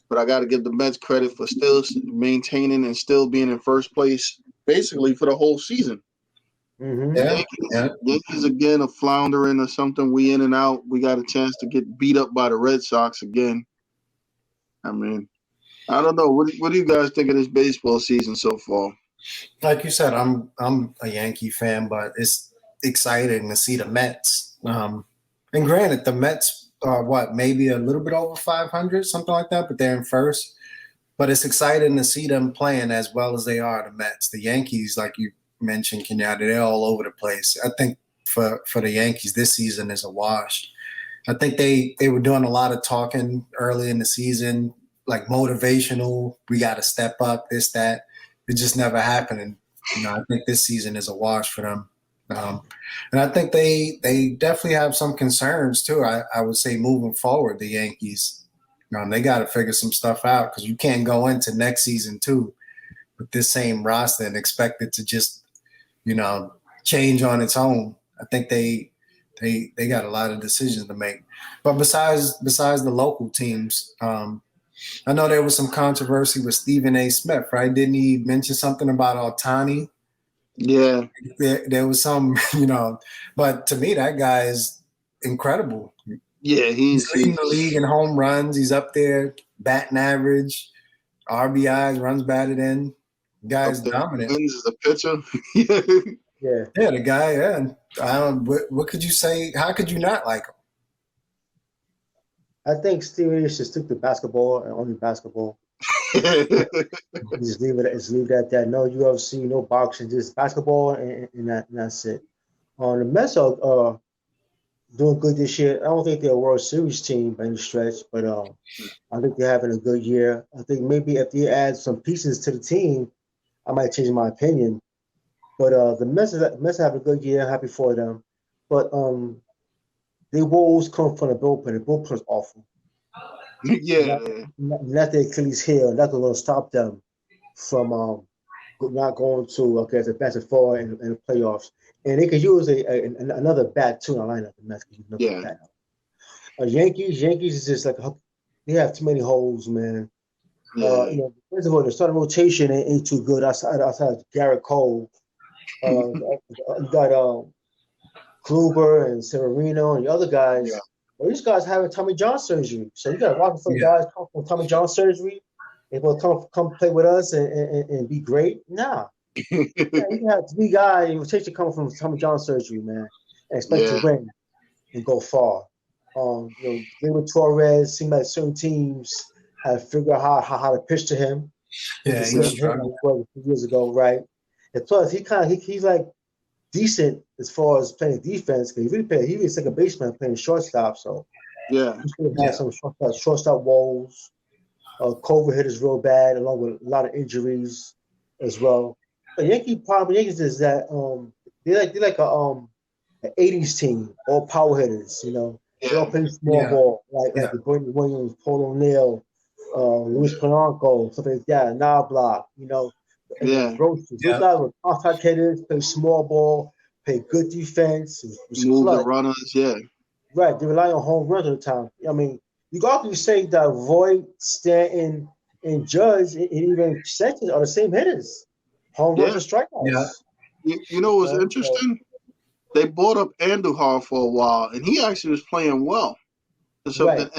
but I got to give the Mets credit for still maintaining and still being in first place, basically for the whole season. Mm-hmm. Yeah, yeah. Yankees again are floundering or something. We in and out. We got a chance to get beat up by the Red Sox again. I mean, I don't know. What do you guys think of this baseball season so far? Like you said, I'm a Yankee fan, but it's exciting to see the Mets. And granted, the Mets are maybe a little bit over 500, something like that, but they're in first. But it's exciting to see them playing as well as they are, the Mets. The Yankees, like you mentioned, Kenyatta, they're all over the place. I think for the Yankees, this season is a wash. I think they were doing a lot of talking early in the season, like motivational, we got to step up, this, that. It just never happened. And, I think this season is a wash for them. And I think they definitely have some concerns, too. I would say moving forward, the Yankees, they got to figure some stuff out because you can't go into next season, too, with this same roster and expect it to just, change on its own. I think they got a lot of decisions to make. But besides the local teams, I know there was some controversy with Stephen A. Smith, right? Didn't he mention something about Ohtani? Yeah, There was some, but to me, that guy is incredible. yeah. He's leading the league in home runs. He's up there, batting average, RBIs, runs batted in. Guy's dominant. Wins as a pitcher. Yeah. Yeah, the guy, yeah. What could you say? How could you not like him? I think Stephen A. should stick to basketball and only basketball. Just leave it at that. No UFC, no boxing, just basketball, and that's it. The Mets are doing good this year. I don't think they're a World Series team by any stretch, but I think they're having a good year. I think maybe if they add some pieces to the team, I might change my opinion. But the Mets have a good year. Happy for them. But they woes come from the bullpen. The bullpen is awful. Yeah. Not the Achilles heel. That's going to stop them from not going to the advanced four in the playoffs. And they could use another bat too in the lineup. The Mets could use another bat. Yankees is just like they have too many holes, man. Yeah, First of all, the starting rotation ain't too good outside of Garrett Cole. You got Kluber and Severino and the other yeah, guys. Well, these guys having Tommy John surgery, so you got to watch for the Yeah. guys come from Tommy John surgery. They will come play with us and be great. Nah, yeah, you can have three guys in rotation coming from Tommy John surgery, man, and expect to yeah, win and go far. David Torres seemed like certain teams have figured out how to pitch to him. He's the Yeah, he's same hitter struggling. he was a few years ago, right? And plus, he's like decent as far as playing defense. Because he really second baseman playing shortstop, so yeah, he still Yeah. has some shortstop woes. COVID hit is real bad, along with a lot of injuries as well. The Yankee problem with Yankees is that they're like an '80s team, all power hitters. They all yeah, play small Yeah. ball, like Yeah. the Brandon Williams, Paul O'Neill, Luis Polanco, stuff like that, Knobloch, and the yeah. Roaches. Those Yeah. guys were contact hitters, play small ball, play good defense, was Move the clutch. runners. Yeah, Right, they rely on home runs all the time. I mean, you got to say that Voigt, Stanton, and Judge, and even Sanchez are the same hitters. Home runs yeah. and strikeouts. You know what's So, interesting? They bought up Andujar for a while, and he actually was playing well. And right,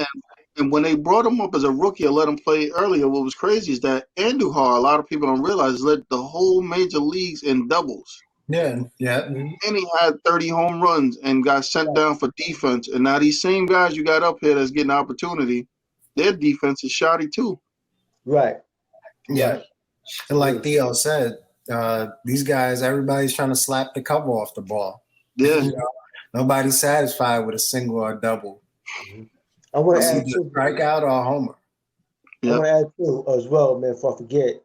and when they brought him up as a rookie and let him play earlier, what was crazy is that Andujar, a lot of people don't realize, led the whole major leagues in doubles. Yeah. Yeah. mhm, And he had 30 home runs and got sent right, down for defense. And now these same guys you got up here that's getting opportunity, their defense is shoddy too. right, Yeah. right. And like Yes. Theo said, these guys, everybody's trying to slap the cover off the ball. Yeah. Nobody's satisfied with a single or a double. Mhm. I want to It's add either a too. strikeout or a homer. I Yep. want to add too as well, man. Before I forget,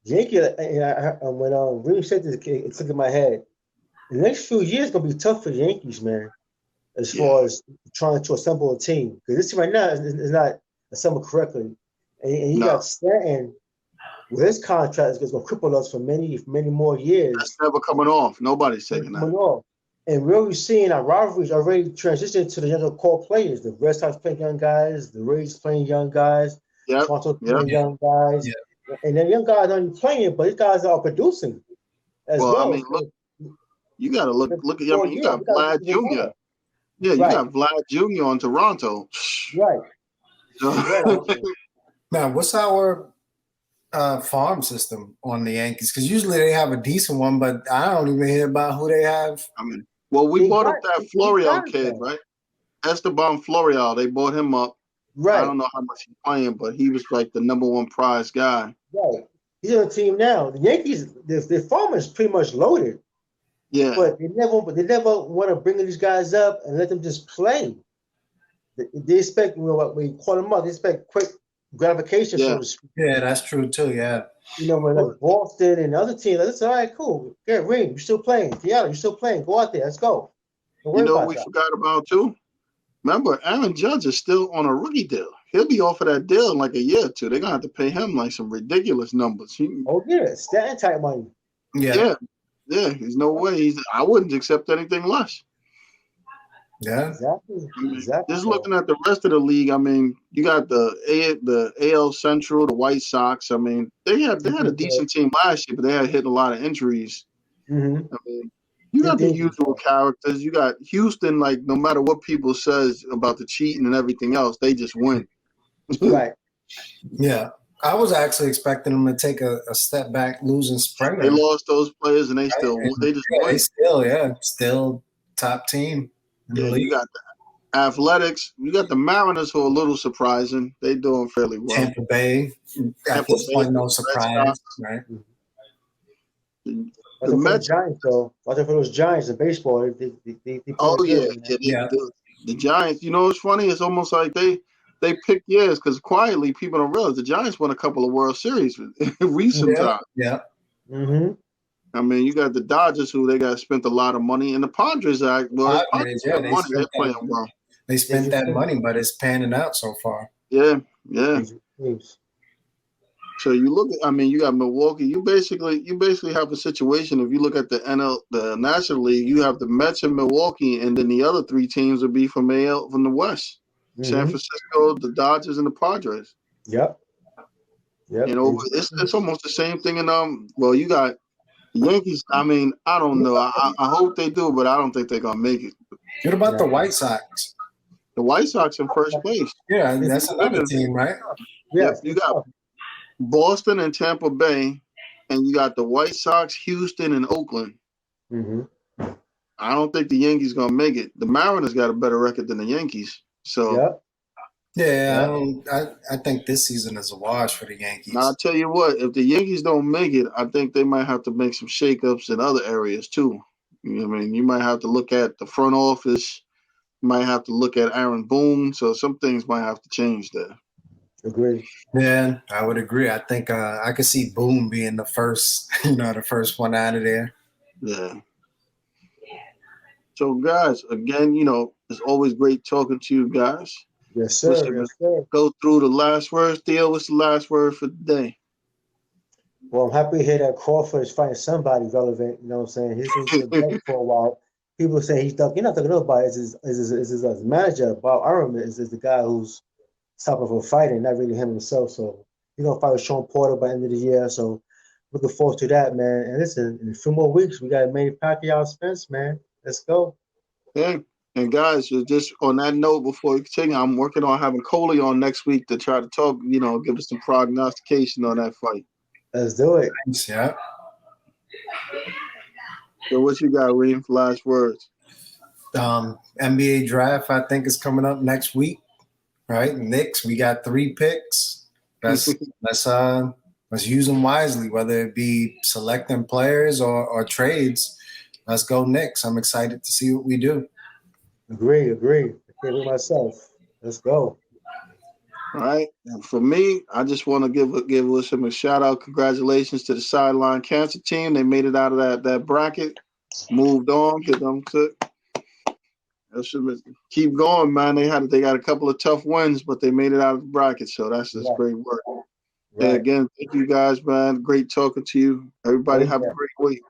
Yankee. When Reem said this, it took in my head. The next few years gonna be tough for the Yankees, man. As Yeah. far as trying to assemble a team, because this team right now is not assembled correctly, and you No, got Stanton with his contract is going to cripple us for many more that's years. never coming off. Nobody's Coming taking that. off. And we're already seeing our rivalries already transition to the younger core players. The Red Sox playing young guys, the Rays playing young guys, Yep. Toronto Yep. playing young guys, and then young guys aren't even playing, but these guys are producing as Well, I well. mean, look, you got to look at. I mean, you got We got Vlad even Jr. better. Yeah, you Right, got Vlad Jr. on Toronto. right, right. Now, what's our farm system on the Yankees? Because usually they have a decent one, but I don't even hear about who they have. I mean, well, we They bought got up that they Florial got kid, them. right? Esteban Florial. They bought him up. I Right, don't know how much he's playing, but he was like the number one prize guy. right. He's on the team now. The Yankees, their farm is pretty much loaded. Yeah, But they never want to bring these guys up and let them just play. They expect when you call them up, they expect quick gratification, yeah. so to speak. Yeah, that's true too. Yeah. When like Boston and other teams, like, all right, cool. Yeah, Ring, you're still playing. Seattle, you're still playing. Go out there, let's go. Don't You worry know what about we that. forgot about too? Remember, Aaron Judge is still on a rookie deal. He'll be off of that deal in like a year or two. They're gonna have to pay him like some ridiculous numbers. Oh yeah, Stanton type money. Yeah. Yeah. There's no way. I wouldn't accept anything less. Yeah. Exactly. I mean, Exactly. just looking at the rest of the league, I mean, you got the AL Central, the White Sox. I mean, they had a decent team last year, but they had hit a lot of injuries. Mm-hmm. I mean, you got the usual characters. You got Houston, like no matter what people says about the cheating and everything else, they just win. Right. Yeah. I was actually expecting them to take a step back, losing Springer. They lost those players, and they just win. Still top team. Yeah, you got the Athletics. You got the Mariners, who are a little surprising. They doing fairly well. Tampa Bay. At this point, no surprise, right? The Mets. Giants, though. Watch out for those Giants in baseball. They Oh yeah, yeah. the Giants. You know, what's funny? It's almost like they pick years because quietly people don't realize the Giants won a couple of World Series in recent times. Yeah. Mm-hmm. I mean, you got the Dodgers, who they got spent a lot of money, and the Padres got money. They're playing well. They spent that money, but it's panning out so far. Yeah. So you look at, I mean, you got Milwaukee. You basically have a situation. If you look at the National League, you have the Mets and Milwaukee, and then the other three teams would be from the West: San Mm-hmm. Francisco, the Dodgers, and the Padres. Yep. Yep. It's almost the same thing in Well, you got the Yankees. I mean, I don't know. I hope they do, but I don't think they're gonna make it. What about the Nah. White Sox? The White Sox in first place. Yeah, It's that's another team, right? Yep, yes. you It's got tough. Boston and Tampa Bay, and you got the White Sox, Houston, and Oakland. Mm-hmm. I don't think the Yankees gonna make it. The Mariners got a better record than the Yankees. So Yep. Yeah, I Yep. don't. I think this season is a wash for the now I'll Yankees. tell you what, if the Yankees don't make it, I think they might have to make some shakeups in other areas too. You know what I mean? You might have to look at the front office. You might have to look at Aaron Boone. So some things might have to change there. Agree. Yeah, I would agree. I think I could see Boom being the first, the first one out of there. Yeah. So guys, again, it's always great talking to you guys. Yes, sir. Listen, Yes, sir. go through the last words. Theo, what's the last word for the day? Well, I'm happy to hear that Crawford is fighting somebody relevant. You know what I'm saying? He's been dead for a while. People say he's stuck. You're not talking about his manager. Bob Arum is the guy who's top of a fighter, not really him himself. So he's gonna fight with Sean Porter by the end of the year. So looking forward to that, man. And listen, in a few more weeks, we got Manny Pacquiao Spence, man. Let's go. Yeah. And guys, just on that note, before we continue, I'm working on having Coley on next week to try to talk, give us some prognostication on that fight. Let's do it. Yeah. So what you got, Reem, for last words? NBA draft, I think, is coming up next week. Right, Knicks, we got 3 picks. Let's use them wisely, whether it be selecting players or trades. Let's go Knicks. I'm excited to see what we do. Agree. I can't with myself. Let's go. All right. And for me, I just want to give Wilson a shout out. Congratulations to the Sideline Cancer team. They made it out of that bracket, moved on, get them to keep going, man. They got a couple of tough wins, but they made it out of the bracket, so that's just Right. great work. Right. And again, thank you guys, man. Great talking to you. Everybody Oh, have a yeah. great week.